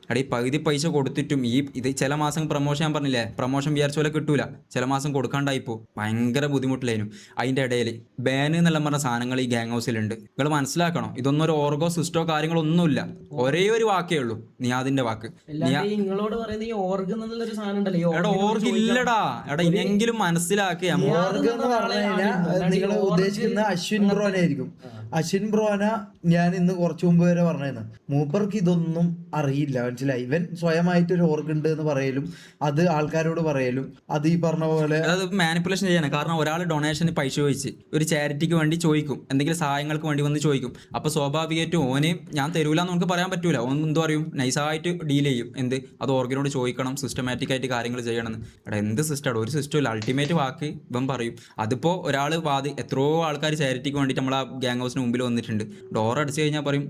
എടാ ഈ പകുതി പൈസ കൊടുത്തിട്ടും ഇത് ചില മാസം പ്രൊമോഷൻ ഞാൻ പറഞ്ഞില്ലേ, പ്രൊമോഷൻ വിചാരിച്ച പോലെ കിട്ടൂല, ചില മാസം കൊടുക്കാണ്ടായിപ്പോ ഭയങ്കര ബുദ്ധിമുട്ടിലായിരുന്നു. അതിൻ്റെ ഇടയിൽ ബാൻ എന്നെല്ലാം പറഞ്ഞ സാധനങ്ങൾ ഈ ഗ്യാങ് ഹൗസിലുണ്ട്. നിങ്ങൾ മനസ്സിലാക്കണം, ഇതൊന്നും ഒരു ഓർഗോ സിസ്റ്റോ കാര്യങ്ങളൊന്നുമില്ല, ഒരേ ഒരു വാക്കേ ഉള്ളൂ നീ അതിന്റെ വാക്ക്. എടാ ഓർഗ് ഇല്ലടാ, എടാ ഇനിയെങ്കിലും മനസ്സിലാക്കിയ നിങ്ങൾ ഉദ്ദേശിക്കുന്ന അശ്വിൻ ബ്രോനെ ആയിരിക്കും. അശ്വിൻ ബ്രോന ഞാൻ ഇന്ന് കുറച്ചു മുമ്പ് വരെ പറഞ്ഞിരുന്നു, മൂപ്പർക്ക് ഇതൊന്നും അറിയില്ല, മനസ്സിലായി. ഇവൻ സ്വയമായിട്ട് ഒരു ഓർഗ് ഉണ്ട് എന്ന് പറയലും അത് ആൾക്കാരോട് പറയലും അത് ഈ പറഞ്ഞ പോലെ മാനിപ്പുലേഷൻ ചെയ്യണം. കാരണം ഒരാൾ ഡൊണേഷന് പൈസ ചോദിച്ച് ഒരു ചാരിറ്റിക്ക് വേണ്ടി ചോദിക്കും, എന്തെങ്കിലും സഹായങ്ങൾക്ക് വേണ്ടി വന്ന് ചോദിക്കും. അപ്പോൾ സ്വാഭാവികമായിട്ടും ഓന് ഞാൻ തരൂല എന്ന് നമുക്ക് പറയാൻ പറ്റൂല. ഓൻ എന്ത് പറയും, നൈസായിട്ട് ഡീൽ ചെയ്യും. അത് ഓർഗിനോട് ചോദിക്കണം, സിസ്റ്റമാറ്റിക് ആയിട്ട് കാര്യങ്ങൾ ചെയ്യണമെന്ന്. എടാ എന്ത് സിസ്റ്റമാണ്, ഒരു സിസ്റ്റം ഇല്ല. അൾട്ടിമേറ്റ് വാക്ക് ഇവൻ പറയും. അതിപ്പോൾ ഒരാൾ എത്രയോ ആൾക്കാർ ചാരിറ്റിക്ക് വേണ്ടിയിട്ട് നമ്മളെ ഗ്യാങ് ഹൗസിന് മുമ്പിൽ വന്നിട്ടുണ്ട്. ഡോർ അടിച്ചു കഴിഞ്ഞാൽ പറയും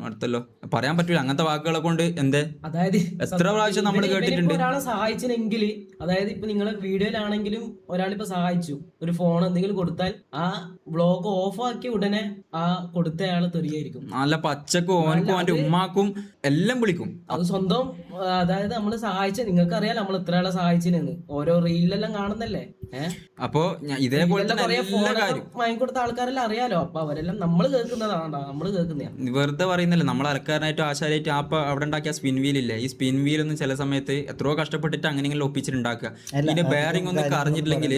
അടുത്തല്ലോ, പറയാൻ പറ്റൂല അങ്ങനത്തെ വാക്കുകളെ കൊണ്ട്. എന്തേ അതായത് എത്ര പ്രാവശ്യം നമ്മൾ കേട്ടിട്ടുണ്ട്. ഒരാളെ സഹായിച്ചെങ്കിൽ, അതായത് ഇപ്പൊ നിങ്ങളെ വീഡിയോയിലാണെങ്കിലും ഒരാളിപ്പോ സഹായിച്ചു, ഒരു ഫോൺ എന്തെങ്കിലും കൊടുത്താൽ ആ വ്ളോഗ് ഓഫ് ആക്കി ഉടനെ ആ കൊടുത്തയാള് തെറിയായിരിക്കും. നല്ല പച്ചക്കും ഓനക്കും അവന്റെ ഉമ്മാക്കും എല്ലാം വിളിക്കും. അത് സ്വന്തം, അതായത് നമ്മള് സഹായിച്ച, നിങ്ങൾക്ക് അറിയാലോ നമ്മൾ എത്ര ആളെ സഹായിച്ചെന്ന്, ഓരോ റീലിലെല്ലാം കാണുന്നല്ലേ. അപ്പൊ ഇതേപോലെ വാങ്ങിക്കൊടുത്ത ആൾക്കാരെല്ലാം അറിയാലോ. അപ്പൊ അവരെല്ലാം നമ്മള് കേൾക്കുന്നതാണ്, നമ്മള് കേൾക്കുന്ന വെറുതെ പറയുന്നില്ല. നമ്മൾ അലക്കാരനായിട്ടും ആശാരായിട്ടും അവിടെ ഉണ്ടാക്കിയ സ്പിൻ വീൽ ഇല്ലേ, ഈ സ്പിൻ വീൽ ഒന്നും ചില സമയത്ത് എത്രയോ കഷ്ടപ്പെട്ടിട്ട് അങ്ങനെ ഒപ്പിച്ചിട്ടുണ്ടാക്കുക. ഇതിന്റെ ബെയറിംഗ് ഒന്നും കറിഞ്ഞിട്ടില്ലെങ്കിൽ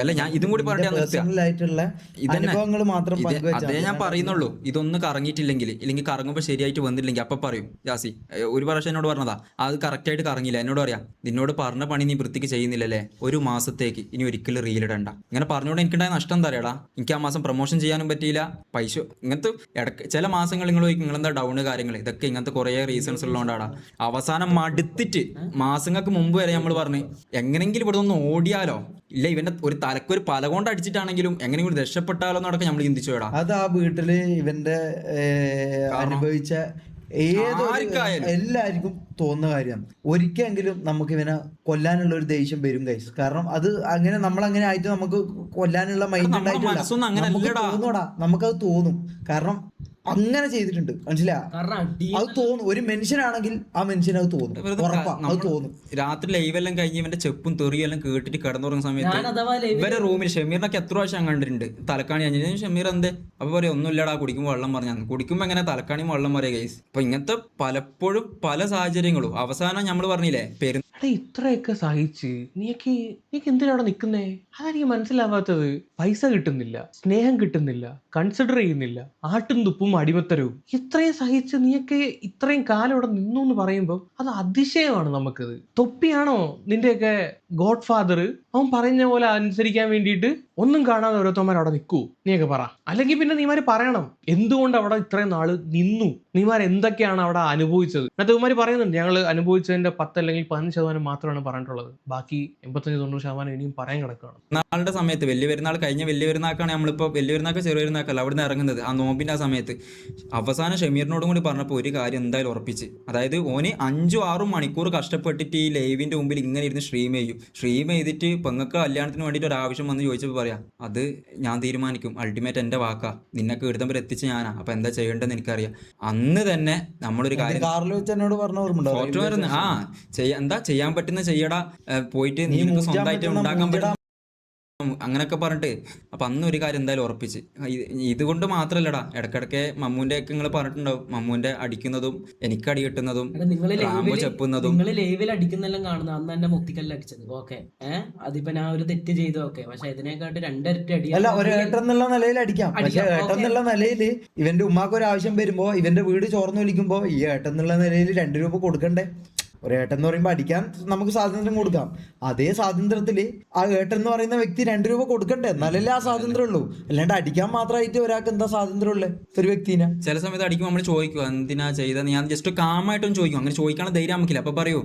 അല്ല, ഞാൻ ഇതും കൂടി പറഞ്ഞാൽ അതേ ഞാൻ പറയുന്നുള്ളൂ. ഇതൊന്നും കറങ്ങിയിട്ടില്ലെങ്കിൽ, ഇല്ലെങ്കിൽ കറങ്ങുമ്പോൾ ശരിയായിട്ട് വന്നില്ലെങ്കിൽ അപ്പൊ പറയും ജാസി ഒരു പ്രാവശ്യം എന്നോട് പറഞ്ഞതാ, അത് കറക്റ്റായിട്ട് കറങ്ങില്ല. എന്നോട് പറയാം നിന്നോട് പറഞ്ഞ പണി നീ വൃത്തിക്ക് ചെയ്യുന്നില്ലല്ലേ, ഒരു മാസത്തേക്ക് ഇനി ഒരിക്കലും റീലിടണ്ട. ഇങ്ങനെ പറഞ്ഞുകൊണ്ട് എനിക്കുണ്ടായ നഷ്ടം എന്താ അറിയടാ, എനിക്ക് ആ മാസം പ്രൊമോഷൻ ചെയ്യാനും പറ്റിയില്ല, പൈസ ഇങ്ങനത്തെ ചില മാസങ്ങൾ നിങ്ങളെന്താ ഡൗണ് കാര്യങ്ങൾ, ഇതൊക്കെ ഇങ്ങനത്തെ കുറേ റീസൺസ് ഉള്ളതുകൊണ്ടാടാ. അവസാനം മടുത്തിട്ട് മാസങ്ങൾക്ക് മുമ്പ് വരെ നമ്മൾ പറഞ്ഞു എങ്ങനെങ്കിലും ഇവിടെ ഒന്ന് ഓടിയാലോ, ഇല്ല ഇവന്റെ ഒരു തലക്കൊരു പല കൊണ്ട് അടിച്ചിട്ടാണെങ്കിലും എങ്ങനെയെങ്കിലും രക്ഷപ്പെട്ടാലോ എന്നൊക്കെ നമ്മൾ ചിന്തിച്ചു. അത് ആ വീട്ടില് ഇവന്റെ അനുഭവിച്ച എല്ലാവർക്കും തോന്നുന്ന കാര്യമാണ്. ഒരിക്കലെങ്കിലും നമുക്ക് ഇവനെ കൊല്ലാനുള്ള ഒരു ദേഷ്യം വരും ഗൈസ്. കാരണം അത് അങ്ങനെ നമ്മളങ്ങനെ ആയിട്ട് നമുക്ക് കൊല്ലാനുള്ള മൈൻഡ് ഉണ്ടായിട്ടില്ല. നമുക്കത് തോന്നും, കാരണം അങ്ങനെ ചെയ്തിട്ടുണ്ട്, മനസ്സിലായി. അത് തോന്നും, ഒരു മനുഷ്യനാണെങ്കിൽ ആ മനുഷ്യനത് തോന്നും, അത് തോന്നും. രാത്രി ലൈവെല്ലാം കഴിഞ്ഞ് ഇവന്റെ ചെപ്പും തെറിയും എല്ലാം കേട്ടിട്ട് കിടന്നുറങ്ങുന്ന സമയത്ത് ഇവരെ റൂമിൽ ഷമീറിനൊക്കെ എത്ര പ്രാവശ്യം കണ്ടിട്ടുണ്ട് തലക്കാണി കഴിഞ്ഞ ഷമീർ എന്തേ അപ്പൊ പറയാം ഒന്നുമില്ലടാ കുടിക്കുമ്പോൾ വെള്ളം പറഞ്ഞാൽ, കുടിക്കുമ്പോൾ എങ്ങനെ തലക്കാണി വെള്ളം പറയാ ഗൈസ്. അപ്പൊ ഇങ്ങനത്തെ പലപ്പോഴും പല സാഹചര്യങ്ങളും അവസാനം നമ്മൾ പറഞ്ഞില്ലേ ഇത്രയൊക്കെ സഹിച്ച് നീക്ക് എന്തിനാ അവിടെ നിൽക്കുന്നേ? അതെനിക്ക് മനസ്സിലാവാത്തത്. പൈസ കിട്ടുന്നില്ല, സ്നേഹം കിട്ടുന്നില്ല, കൺസിഡർ ചെയ്യുന്നില്ല, ആട്ടും തുപ്പും അടിമത്തരവും. ഇത്രയും സഹിച്ച് നീയൊക്കെ ഇത്രയും കാലം ഇവിടെ നിന്നു എന്ന് പറയുമ്പോൾ അത് അതിശയമാണ് നമുക്കത്. തൊപ്പിയാണോ നിന്റെയൊക്കെ ഗോഡ് ഫാദർ? അവൻ പറയുന്ന പോലെ അനുസരിക്കാൻ വേണ്ടിയിട്ട് ഒന്നും കാണാതെ ഓരോരുത്തന്മാർ അവിടെ നിൽക്കൂ? നീയൊക്കെ പറ. അല്ലെങ്കിൽ പിന്നെ നീമാര് പറയണം എന്തുകൊണ്ട് അവിടെ ഇത്രയും നാള് നിന്നു, നീമാർ എന്തൊക്കെയാണ് അവിടെ അനുഭവിച്ചത്. എന്നിട്ട് ഇവന്മാർ പറയുന്നുണ്ട് ഞങ്ങൾ അനുഭവിച്ചതിന്റെ 10 അല്ലെങ്കിൽ 15% മാത്രമാണ് പറഞ്ഞിട്ടുള്ളത്, ബാക്കി 85-90% ഇനിയും പറയാൻ കിടക്കുകയാണ്. നാളുടെ സമയത്ത് വലിയ പെരുന്നാൾ കഴിഞ്ഞ വലിയ പെരുന്നാക്കാണ് നമ്മളിപ്പോൾ വലിയ പെരുന്നാൾക്ക് ചെറിയ പെരുന്നാക്കല്ല അവിടെ നിന്ന് ഇറങ്ങുന്നത്. ആ നോമ്പിൻ്റെ ആ സമയത്ത് അവസാനം ഷമീറിനോടും കൂടി പറഞ്ഞപ്പോൾ ഒരു കാര്യം എന്തായാലും ഉറപ്പിച്ച്, അതായത് ഓന് 5-6 മണിക്കൂർ കഷ്ടപ്പെട്ടിട്ട് ഈ ലൈവിൻ്റെ മുമ്പിൽ ഇങ്ങനെ ഇരുന്ന് സ്ട്രീം ചെയ്തിട്ട് പെങ്ങൾക്ക് കല്യാണത്തിന് വേണ്ടിയിട്ട് ഒരു ആവശ്യം വന്ന് ചോദിച്ചപ്പോൾ പറയാം അത് ഞാൻ തീരുമാനിക്കും, അൾട്ടിമേറ്റ് എൻ്റെ വാക്കാ, നിന്നൊക്കെ ഇവിടുത്തെ എത്തിച്ച് ഞാനാ, അപ്പം എന്താ ചെയ്യേണ്ടതെന്ന് എനിക്കറിയാം. അന്ന് തന്നെ നമ്മളൊരു കാര്യം കാറിൽ വെച്ച് എന്നോട് പറഞ്ഞ സോഫ്റ്റ്വെയർ എന്താ ചെയ്യാൻ പറ്റുന്ന ചെയ്യടാ, പോയിട്ട് നിനക്ക് സ്വന്തമായിട്ട് ഉണ്ടാക്കാൻ പറ്റും അങ്ങനെയൊക്കെ പറഞ്ഞിട്ട്. അപ്പം അന്ന് ഒരു കാര്യം എന്തായാലും ഉറപ്പിച്ച്. ഇതുകൊണ്ട് മാത്രല്ലടാ, ഇടയ്ക്കിടയ്ക്ക് മമ്മൂന്റെ ഒക്കെ നിങ്ങൾ പറഞ്ഞിട്ടുണ്ടാവും, മമ്മൂന്റെ അടിക്കുന്നതും എനിക്ക് അടി കിട്ടുന്നതും റാംബോ ചെപ്പുന്നതും. നിങ്ങൾ ലൈവിൽ അടിക്കുന്നെല്ലാം കാണുന്ന അന്ന് എന്നെ മുത്തിക്കല്ല അടിച്ചത്. ഓക്കെ അതിപ്പോ ഞാൻ ഒരു തെറ്റ് ചെയ്തു, ഓക്കെ, പക്ഷെ ഇതിനെക്കാട്ട് 2 ഇരട്ടി അടി അല്ല, ഒരു ഏട്ടെന്നുള്ള നിലയിൽ അടിക്കാം. പക്ഷെ ഏട്ടെന്നുള്ള നിലയിൽ ഇവന്റെ ഉമ്മാക്ക് ഒരു ആവശ്യം വരുമ്പോ, ഇവന്റെ വീട് ചോർന്ന് വിളിക്കുമ്പോ ഈ ഏട്ടെന്നുള്ള നിലയിൽ 2 രൂപ കൊടുക്കണ്ടേ? ഒരു ഏട്ടൻ എന്ന് പറയുമ്പോൾ അടിക്കാൻ നമുക്ക് സ്വാതന്ത്ര്യം കൊടുക്കാം. അതേ സ്വാതന്ത്ര്യത്തില് ആ ഏട്ടൻ എന്ന് പറയുന്ന വ്യക്തി 2 രൂപ കൊടുക്കണ്ടേ? എന്നാലല്ലേ ആ സ്വാതന്ത്ര്യം ഉള്ളൂ. അല്ലാണ്ട് അടിക്കാൻ മാത്രമായിട്ട് ഒരാൾക്ക് എന്താ സ്വാതന്ത്ര്യം ഉള്ളത് ഒരു വ്യക്തിനെ? ചില സമയത്ത് അടിക്കുമ്പോൾ നമ്മൾ ചോദിക്കും എന്തിനാ ചെയ്തത്, ഞാൻ ജസ്റ്റ് കാമായിട്ടും ചോദിക്കും. അങ്ങനെ ചോദിക്കാനുള്ള ധൈര്യം നമുക്കില്ല. അപ്പൊ പറയൂ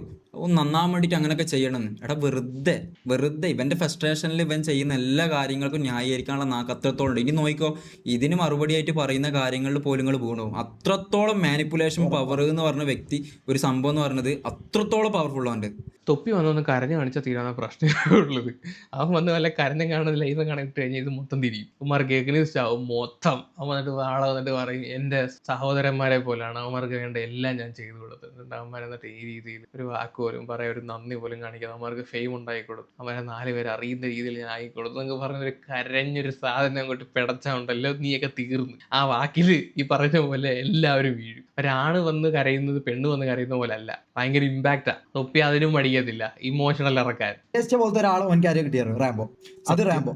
നന്നാൻ വേണ്ടിയിട്ട് അങ്ങനെയൊക്കെ ചെയ്യണമെന്ന്. എടാ വെറുതെ ഇവന്റെ ഫ്രസ്ട്രേഷനിൽ ഇവൻ ചെയ്യുന്ന എല്ലാ കാര്യങ്ങൾക്കും ന്യായീകരിക്കാനുള്ള നാക്ക് അത്രത്തോളം ഉണ്ട്. ഇനി നോക്കിക്കോ, ഇതിന് മറുപടിയായിട്ട് പറയുന്ന കാര്യങ്ങളിൽ പോലും നിങ്ങൾ വീണു. അത്രത്തോളം മാനിപ്പുലേഷൻ പവർ എന്ന് പറഞ്ഞ വ്യക്തി, ഒരു സംഭവം എന്ന് പറയുന്നത് അത്രത്തോളം പവർഫുൾ ആണ്. തൊപ്പി വന്നൊന്ന് കരഞ്ഞു കാണിച്ചാൽ തീരാവുന്ന പ്രശ്നമുള്ളത്. അവൻ വന്ന് വല്ല കരഞ്ഞം കാണുന്നത് ലൈവ് കണക്ട് കഴിഞ്ഞാൽ ഇത് മൊത്തം തിരിയും. ഉമ്മാർ കേൾക്കുന്ന ഇഷ്ടമാവും മൊത്തം. അവൻ വന്നിട്ട് ആളെ വന്നിട്ട് പറയും എൻ്റെ സഹോദരന്മാരെ പോലെയാണ്, അവന്മാർക്ക് വേണ്ട എല്ലാം ഞാൻ ചെയ്തു കൊടുത്തിട്ടുണ്ട്. അവന്മാരെ എന്നിട്ട് ഈ രീതിയിൽ ഒരു വാക്ക് പോലും പറയാൻ, ഒരു നന്ദി പോലും കാണിക്കാതെ അവന്മാർക്ക് ഫെയിം ഉണ്ടായിക്കൊടുത്തു, അവരെ 4 പേര് അറിയുന്ന രീതിയിൽ ഞാൻ ആയിക്കൊടുത്തു എന്നൊക്കെ പറഞ്ഞൊരു കരഞ്ഞൊരു സാധനം അങ്ങോട്ട് പിടച്ചുണ്ടല്ലോ, നീയൊക്കെ തീർന്നു. ആ വാക്കിൽ ഈ പറഞ്ഞ പോലെ എല്ലാവരും വീഴും. ഒരാണ് വന്ന് കരയുന്നത് പെണ്ണ് വന്ന് കരയുന്ന പോലെ അല്ല, ഭയങ്കര ഇമ്പാക്റ്റാ. തൊപ്പി അതിനും മടിക്കത്തില്ല ഇമോഷണൽ ഇറക്കാൻ. പോലത്തെ ഒരാളെ എനിക്ക് ആരും കിട്ടിയായിരുന്നു റാംബോ. അത് റാംബോ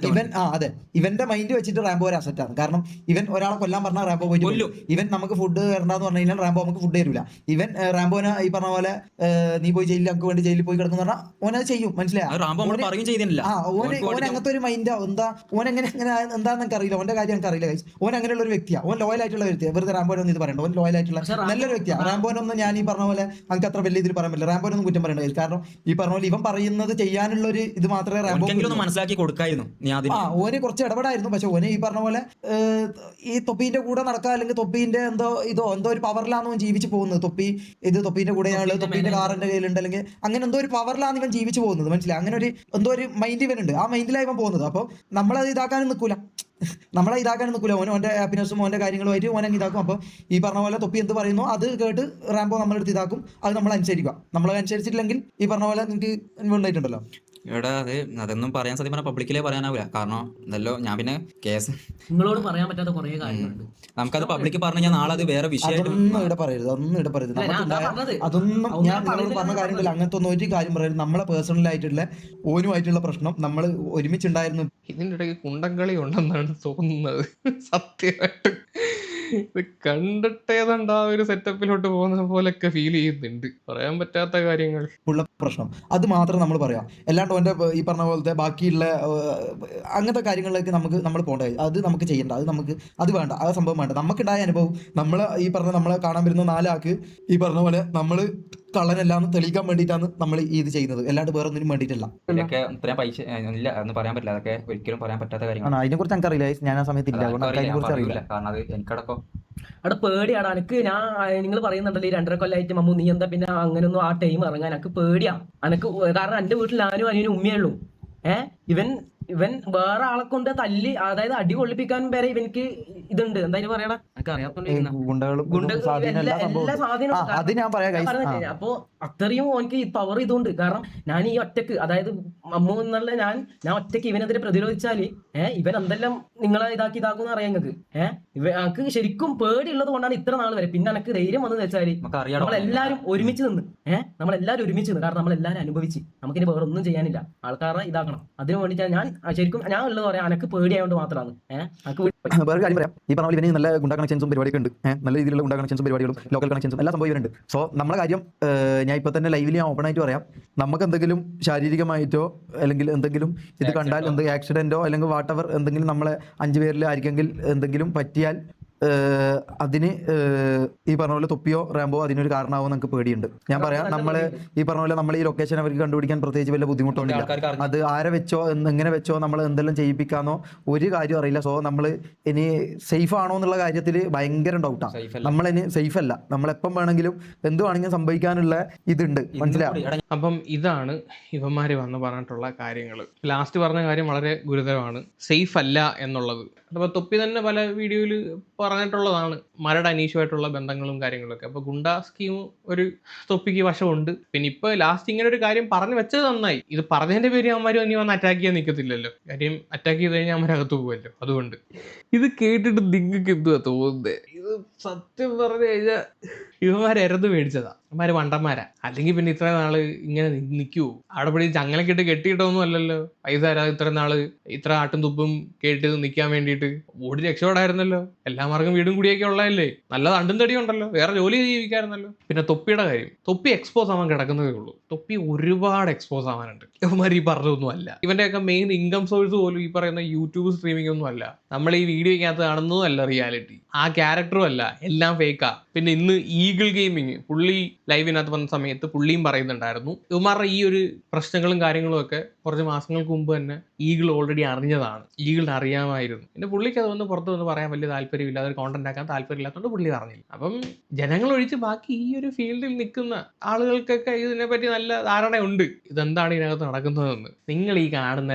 ഇവൻ അതെ, ഇവന്റെ മൈൻഡ് വെച്ചിട്ട് റാംബോ ഒരു അസറ്റാണ്. കാരണം ഇവൻ ഒരാളെ കൊല്ലാൻ പറഞ്ഞാൽ റാംബോ പോയിട്ട് കൊല്ലും. ഇവൻ നമുക്ക് ഫുഡ് തരണ്ടെന്ന് പറഞ്ഞു കഴിഞ്ഞാൽ റാംബോ നമുക്ക് ഫുഡ് തരില്ല. ഇവൻ റാംബോനെ ഈ പറഞ്ഞ പോലെ നീ പോയി ജയിലിൽ നമുക്ക് വേണ്ടി ജയിലിൽ പോയി കിടക്കുന്ന പറഞ്ഞാൽ ഓനത് ചെയ്യും. മനസ്സിലായി? ഓൻ അങ്ങനത്തെ ഒരു മൈൻഡോ എന്താ, ഓൻ എങ്ങനെ എന്താണെന്ന് എനിക്ക് അറിയില്ല, ഓന്റെ കാര്യം എനിക്ക് അറിയില്ല. ഓൻ അങ്ങനെയുള്ള ഒരു വ്യക്തിയാണ്, ഓൻ ലോയൽ ആയിട്ടുള്ള വ്യക്തിയാണ്. വെറുതെ റാംബോനൊന്നും ഇത് പറയണ്ട, ഓൻ ലോയൽ ആയിട്ടുള്ള നല്ലൊരു വ്യക്തിയാണ്. റാംബോനൊന്നും ഞാൻ ഈ പറഞ്ഞ പോലെ നമുക്ക് അത്ര വലിയ ഇതിൽ പറയാൻ പറ്റില്ല. റാംബോനൊന്നും കുറ്റം പറയേണ്ട. കാരണം ഈ പറഞ്ഞ പോലെ ഇവൻ പറയുന്നത് ചെയ്യാനുള്ള ഒരു ഇത് മാത്രമേ റാംബോ മനസ്സിലാക്കി കൊടുക്കായിരുന്നു. ഓന് കുറച്ച് ഇടപെടായിരുന്നു. പക്ഷെ ഓന് ഈ പറഞ്ഞ പോലെ ഈ തൊപ്പീന്റെ കൂടെ നടക്കുക, അല്ലെങ്കിൽ തൊപ്പീന്റെ എന്തോ ഒരു പവറിലാന്ന് ജീവിച്ചു പോകുന്നത്. തൊപ്പീന്റെ കൂടെ തൊപ്പീന്റെ കാറിന്റെ കയ്യിലുണ്ട്, അല്ലെങ്കിൽ അങ്ങനെ എന്തോ ഒരു പവറിലാണ് ഇവൻ ജീവിച്ചു പോകുന്നത്. മനസ്സിലായി? അങ്ങനെ ഒരു എന്തോ ഒരു മൈൻഡ് ഇവനുണ്ട്, ആ മൈൻഡിലാണ് ഇവൻ പോകുന്നത്. അപ്പോൾ നമ്മളത് ഇതാക്കാനും നിൽക്കൂല. ഓൻ്റെ ഹാപ്പിനെസ്സും ഓൻ്റെ കാര്യങ്ങളുമായിട്ട് ഓനെ ഇതാക്കും. അപ്പോൾ ഈ പറഞ്ഞ പോലെ തൊപ്പി എന്ത് പറയുന്നു അത് കേട്ട് റാംബോ നമ്മളെടുത്ത് ഇതാക്കും. അത് നമ്മൾ അനുസരിക്കുക. നമ്മൾ അനുസരിച്ചിട്ടില്ലെങ്കിൽ ഈ പറഞ്ഞ പോലെ നിങ്ങൾക്ക് ഉണ്ടായിട്ടുണ്ടല്ലോ. എടാ അതൊന്നും പറയാൻ സത്യം പറഞ്ഞാൽ പബ്ലിക്കിലേ പറയാനാവില്ല. കാരണം ഇതല്ലോ ഞാൻ പിന്നെ കേസ് നിങ്ങളോട് പറയാൻ പറ്റാത്ത കുറേ കാര്യങ്ങളുണ്ട്. നമുക്കത് പബ്ലിക്ക് പറഞ്ഞു ഞാൻ നാളെ അത് വേറെ വിഷയമായിട്ട് ഒന്നും ഇവിടെ പറയരുത്. അതൊന്നും ഞാൻ നിങ്ങളോട് പറഞ്ഞ കാര്യമില്ല. അങ്ങനത്തെ ഒന്നും ഒരു കാര്യം പറയരുത്. നമ്മളെ പേഴ്സണലായിട്ടുള്ള ഓനുമായിട്ടുള്ള പ്രശ്നം നമ്മൾ ഒരുമിച്ചുണ്ടായിരുന്നു. ഇതിൻ്റെ ഇടയ്ക്ക് കുണ്ടംകളി ഉണ്ടെന്നാണ് തോന്നുന്നത് സത്യമായിട്ട്. ഇത് കണ്ടിട്ടേതാണ്ട് ആ ഒരു സെറ്റപ്പിലോട്ട് പോകുന്ന പോലൊക്കെ ഫീൽ ചെയ്യുന്നുണ്ട്. പറയാൻ പറ്റാത്ത കാര്യങ്ങൾ ഉള്ള പ്രശ്നം അത് മാത്രം നമ്മൾ പറയാം. അല്ലാണ്ട് ഓൻ്റെ ഈ പറഞ്ഞ പോലത്തെ ബാക്കിയുള്ള അങ്ങനത്തെ കാര്യങ്ങളിലേക്ക് നമ്മൾ പോകേണ്ട, അത് നമുക്ക് ചെയ്യേണ്ട, അത് വേണ്ട, ആ സംഭവം വേണ്ട. നമുക്കുണ്ടായ അനുഭവം നമ്മളെ കാണാൻ വരുന്ന 4 ആൾക്ക് ഈ പറഞ്ഞ പോലെ നമ്മൾ കള്ളനെല്ലാം തെളിയിക്കാൻ വേണ്ടിയിട്ടാണ് നമ്മൾ ഇത് ചെയ്യുന്നത്, അല്ലാണ്ട് വേറെ ഒന്നിനും വേണ്ടിയിട്ടല്ല. പൈസ ഇല്ല എന്ന് പറയാൻ പറ്റില്ല. അതൊക്കെ ഒരിക്കലും പറയാൻ പറ്റാത്ത കാര്യമാണ്. അതിനെ കുറിച്ച് എനിക്ക് അറിയില്ല, ഞാൻ ആ സമയത്ത് ഇല്ല, അതിനെ കുറിച്ച് അറിയില്ല. കാരണം അത് എനിക്കടക്കം അവിടെ പേടിയാണ് എനിക്ക്. നിങ്ങൾ പറയുന്നുണ്ടല്ലോ ഈ 2.5 കൊല്ലമായിട്ട് മമ്മു നീ എന്താ പിന്നെ അങ്ങനെയൊന്നും ആ ടൈം ഇറങ്ങാൻ എനിക്ക് പേടിയാ. എനിക്ക് കാരണം എന്റെ വീട്ടിൽ ഞാനും അനിയനും ഉമ്മയുള്ളൂ. ഇവൻ വേറെ ആളെ കൊണ്ട് തല്ലി, അതായത് അടി കൊള്ളിപ്പിക്കാൻ വരെ ഇവനിക്ക് ഇതുണ്ട്. എന്തായാലും പറയണ അപ്പൊ അത്രയും എനിക്ക് പവർ ഇതുണ്ട്. കാരണം ഞാൻ ഈ ഒറ്റക്ക്, അതായത് അമ്മു എന്നുള്ള ഞാൻ ഒറ്റക്ക് ഇവനെതിരെ പ്രതിരോധിച്ചാല് ഇവൻ എന്തെല്ലാം നിങ്ങളെ ഇതാക്കും അറിയാം നിങ്ങൾക്ക്. എനിക്ക് ശരിക്കും പേടിയുള്ളത് കൊണ്ടാണ് ഇത്ര നാൾ വരെ. പിന്നെ എനിക്ക് ധൈര്യം വന്നു വെച്ചാല് നമ്മളെല്ലാരും ഒരുമിച്ച് നിന്ന് കാരണം നമ്മളെല്ലാരും അനുഭവിച്ച് നമുക്കിനി വേറെ ഒന്നും ചെയ്യാനില്ല. ആൾക്കാരെ ഇതാക്കണം. അതിനു വേണ്ടിയിട്ടാണ് ഞാൻ ശരിക്കും ഞാൻ ഉള്ളത് പറയാം അനക്ക് പേടിയായതുകൊണ്ട് മാത്രമാണ് അനക്ക് വേറെ കാര്യം പറയാം, ഈ പറഞ്ഞ പോലെ ഇവന് നല്ല ഗുണ്ടാ കണക്ഷൻസും പരിപാടിയൊക്കെ ഉണ്ട്. നല്ല രീതിയിലുള്ള ഗുണ്ടാ കണക്ഷൻസും പരിപാടികളും ലോക്കൽ കണക്ഷൻസും എല്ലാ സംഭവം ഇവരുണ്ട്. സോ നമ്മളെ കാര്യം ഞാൻ ഇപ്പോൾ തന്നെ ലൈവിൽ ഞാൻ ഓപ്പൺ ആയിട്ട് പറയാം, നമുക്ക് എന്തെങ്കിലും ശാരീരികമായിട്ടോ അല്ലെങ്കിൽ എന്തെങ്കിലും ഇത് കണ്ടാൽ എന്തെങ്കിലും ആക്സിഡന്റോ അല്ലെങ്കിൽ വാട്ടെവർ എന്തെങ്കിലും നമ്മളെ 5 പേരിൽ ആർക്കെങ്കിൽ എന്തെങ്കിലും പറ്റിയാൽ അതിന് ഈ പറഞ്ഞ പോലെ തൊപ്പിയോ റാമ്പോ അതിനൊരു കാരണമാവും നമുക്ക് പേടിയുണ്ട്. ഞാൻ പറയാം, നമ്മള് ഈ പറഞ്ഞ പോലെ നമ്മൾ ഈ ലൊക്കേഷൻ അവർക്ക് കണ്ടുപിടിക്കാൻ പ്രത്യേകിച്ച് വലിയ ബുദ്ധിമുട്ടൊന്നുമില്ല. അത് ആരെ വെച്ചോ എങ്ങനെ വെച്ചോ നമ്മൾ എന്തെല്ലാം ചെയ്യിപ്പിക്കാന്നോ ഒരു കാര്യം അറിയില്ല. സോ നമ്മൾ ഇനി സേഫ് ആണോ എന്നുള്ള കാര്യത്തിൽ ഭയങ്കര ഡൗട്ടാണ്. നമ്മളിനി സേഫ് അല്ല, നമ്മളെപ്പം വേണമെങ്കിലും എന്ത് വേണമെങ്കിലും സംഭവിക്കാനുള്ള ഇതുണ്ട്, മനസ്സിലാവും. അപ്പം ഇതാണ് ഇവന്മാര് വന്ന് പറഞ്ഞിട്ടുള്ള കാര്യങ്ങൾ. ലാസ്റ്റ് പറഞ്ഞ കാര്യം വളരെ ഗുരുതരമാണ്, സേഫ് അല്ല എന്നുള്ളത്. അപ്പോൾ തൊപ്പി തന്നെ പല വീഡിയോയിൽ പറഞ്ഞിട്ടുള്ളതാണ് മരട് അനീഷുമായിട്ടുള്ള ബന്ധങ്ങളും കാര്യങ്ങളൊക്കെ. അപ്പോൾ ഗുണ്ടാ സ്കീം ഒരു തൊപ്പിക്ക് വശമുണ്ട്. പിന്നെ ഇപ്പോൾ ലാസ്റ്റ് ഇങ്ങനെ ഒരു കാര്യം പറഞ്ഞു വെച്ചത് നന്നായി. ഇത് പറഞ്ഞതിൻ്റെ പേര് അവന്മാരും ഇനി വന്ന് അറ്റാക്ക് ചെയ്യാൻ നിൽക്കത്തില്ലല്ലോ. കാര്യം അറ്റാക്ക് ചെയ്ത് കഴിഞ്ഞാൽ അവരകത്ത് പോകുമല്ലോ. അതുകൊണ്ട് ഇത് കേട്ടിട്ട് നിങ്ങൾക്ക് എന്തുവാ തോന്നുന്നത്? ഇത് സത്യം പറഞ്ഞു കഴിഞ്ഞാൽ ഇവന്മാരെരന്ന് മേടിച്ചതാ, ഇവന്മാര് വണ്ടന്മാരാ. അല്ലെങ്കിൽ പിന്നെ ഇത്ര നാള് ഇങ്ങനെ നിൽക്കുവോ? അവിടെ പിടിച്ച് ചങ്ങലൊക്കെ ഇട്ട് കെട്ടിയിട്ടൊന്നും അല്ലല്ലോ. പൈസ തരാതെ ഇത്ര നാള് ഇത്ര ആട്ടും തുപ്പും കേട്ട് നിൽക്കാൻ വേണ്ടിയിട്ട് ഓടി രക്ഷപ്പെടായിരുന്നല്ലോ. എല്ലാ മാർഗം വീടും കൂടിയൊക്കെ ഉള്ളതല്ലേ, നല്ല തണ്ടും തടി ഉണ്ടല്ലോ, വേറെ ജോലി ജീവിക്കായിരുന്നല്ലോ. പിന്നെ തൊപ്പിയുടെ കാര്യം, തൊപ്പി എക്സ്പോസ് ആവാൻ കിടക്കുന്നതേ ഉള്ളൂ. തൊപ്പി ഒരുപാട് എക്സ്പോസ് ആവാനുണ്ട്. ഇവന്മാർ ഈ പറഞ്ഞതൊന്നും അല്ല. ഇവന്റെയൊക്കെ മെയിൻ ഇൻകം സോഴ്സ് പോലും ഈ പറയുന്ന യൂട്യൂബ് സ്ട്രീമിംഗ് ഒന്നും അല്ല. നമ്മൾ ഈ വീഡിയോയ്ക്കകത്ത് കാണുന്നതും അല്ല റിയാലിറ്റി. ആ ക്യാരക്ടറും അല്ല, എല്ലാം ഫേക്കാ. പിന്നെ ഇന്ന് ഈഗിൾ ഗെയിമിങ് പുള്ളി ലൈവിനകത്ത് വന്ന സമയത്ത് പുള്ളിയും പറയുന്നുണ്ടായിരുന്നു ഇവന്മാരുടെ ഈ ഒരു പ്രശ്നങ്ങളും കാര്യങ്ങളും ഒക്കെ കുറച്ച് മാസങ്ങൾക്ക് മുമ്പ് തന്നെ ഈഗിൾ ഓൾറെഡി അറിഞ്ഞതാണ്, ഈഗിളിന് അറിയാമായിരുന്നു. പിന്നെ പുള്ളിക്ക് അതൊന്ന് പുറത്ത് വന്ന് പറയാൻ വലിയ താല്പര്യമില്ല, അതൊരു കോണ്ടന്റ് ആക്കാൻ താല്പര്യമില്ലാത്തതുകൊണ്ട് പുള്ളി പറഞ്ഞില്ല. അപ്പം ജനങ്ങൾ ഒഴിച്ച് ബാക്കി ഈ ഒരു ഫീൽഡിൽ നിൽക്കുന്ന ആളുകൾക്കൊക്കെ ഇതിനെപ്പറ്റി നല്ല ധാരണയുണ്ട്, ഇതെന്താണ് ഇതിനകത്ത് നടക്കുന്നതെന്ന്. നിങ്ങൾ ഈ കാണുന്ന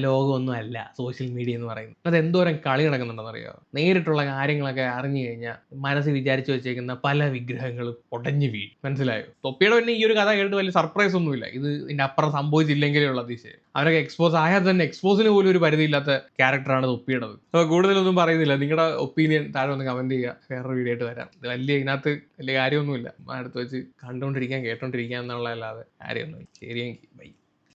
ലോകമൊന്നും അല്ല സോഷ്യൽ മീഡിയ എന്ന് പറയുന്നത്. അത് എന്തോരം കളി നടക്കുന്നുണ്ടെന്ന് അറിയാമോ? നേരിട്ടുള്ള കാര്യങ്ങളൊക്കെ അറിഞ്ഞു കഴിഞ്ഞാൽ മനസ്സിൽ വിചാരിച്ചു വെച്ചേക്കുന്ന പല വിഗ്രഹങ്ങളും ഉടഞ്ഞു വീഴും. മനസ്സിലായോ? തൊപ്പിയുടെ പിന്നെ ഈ ഒരു കഥ കേട്ട് വലിയ സർപ്രൈസ് ഒന്നുമില്ല. ഇത് ഇതിന്റെ അപ്പുറം സംഭവിച്ചില്ലെങ്കിലേ ഉള്ള അതിശയം. അവരൊക്കെ എക്സ്പോസ് ആയാൽ തന്നെ എക്സ്പോസിന് പോലും ഒരു പരിധിയില്ലാത്ത ക്യാരക്ടറാണ് തൊപ്പിയുടേത്. അപ്പോൾ കൂടുതലൊന്നും പറയുന്നില്ല. നിങ്ങളുടെ ഒപ്പീനിയൻ താഴെ ഒന്ന് കമന്റ് ചെയ്യുക. വേറൊരു വീഡിയോ ആയിട്ട് വരാം. ഇത് ഇതിനകത്ത് വലിയ കാര്യമൊന്നുമില്ല, അടുത്ത് വെച്ച് കണ്ടുകൊണ്ടിരിക്കാൻ കേട്ടോണ്ടിരിക്കാൻ എന്നുള്ളതല്ലാതെ കാര്യമൊന്നുമില്ല. ശരിയെങ്കിൽ ബൈ.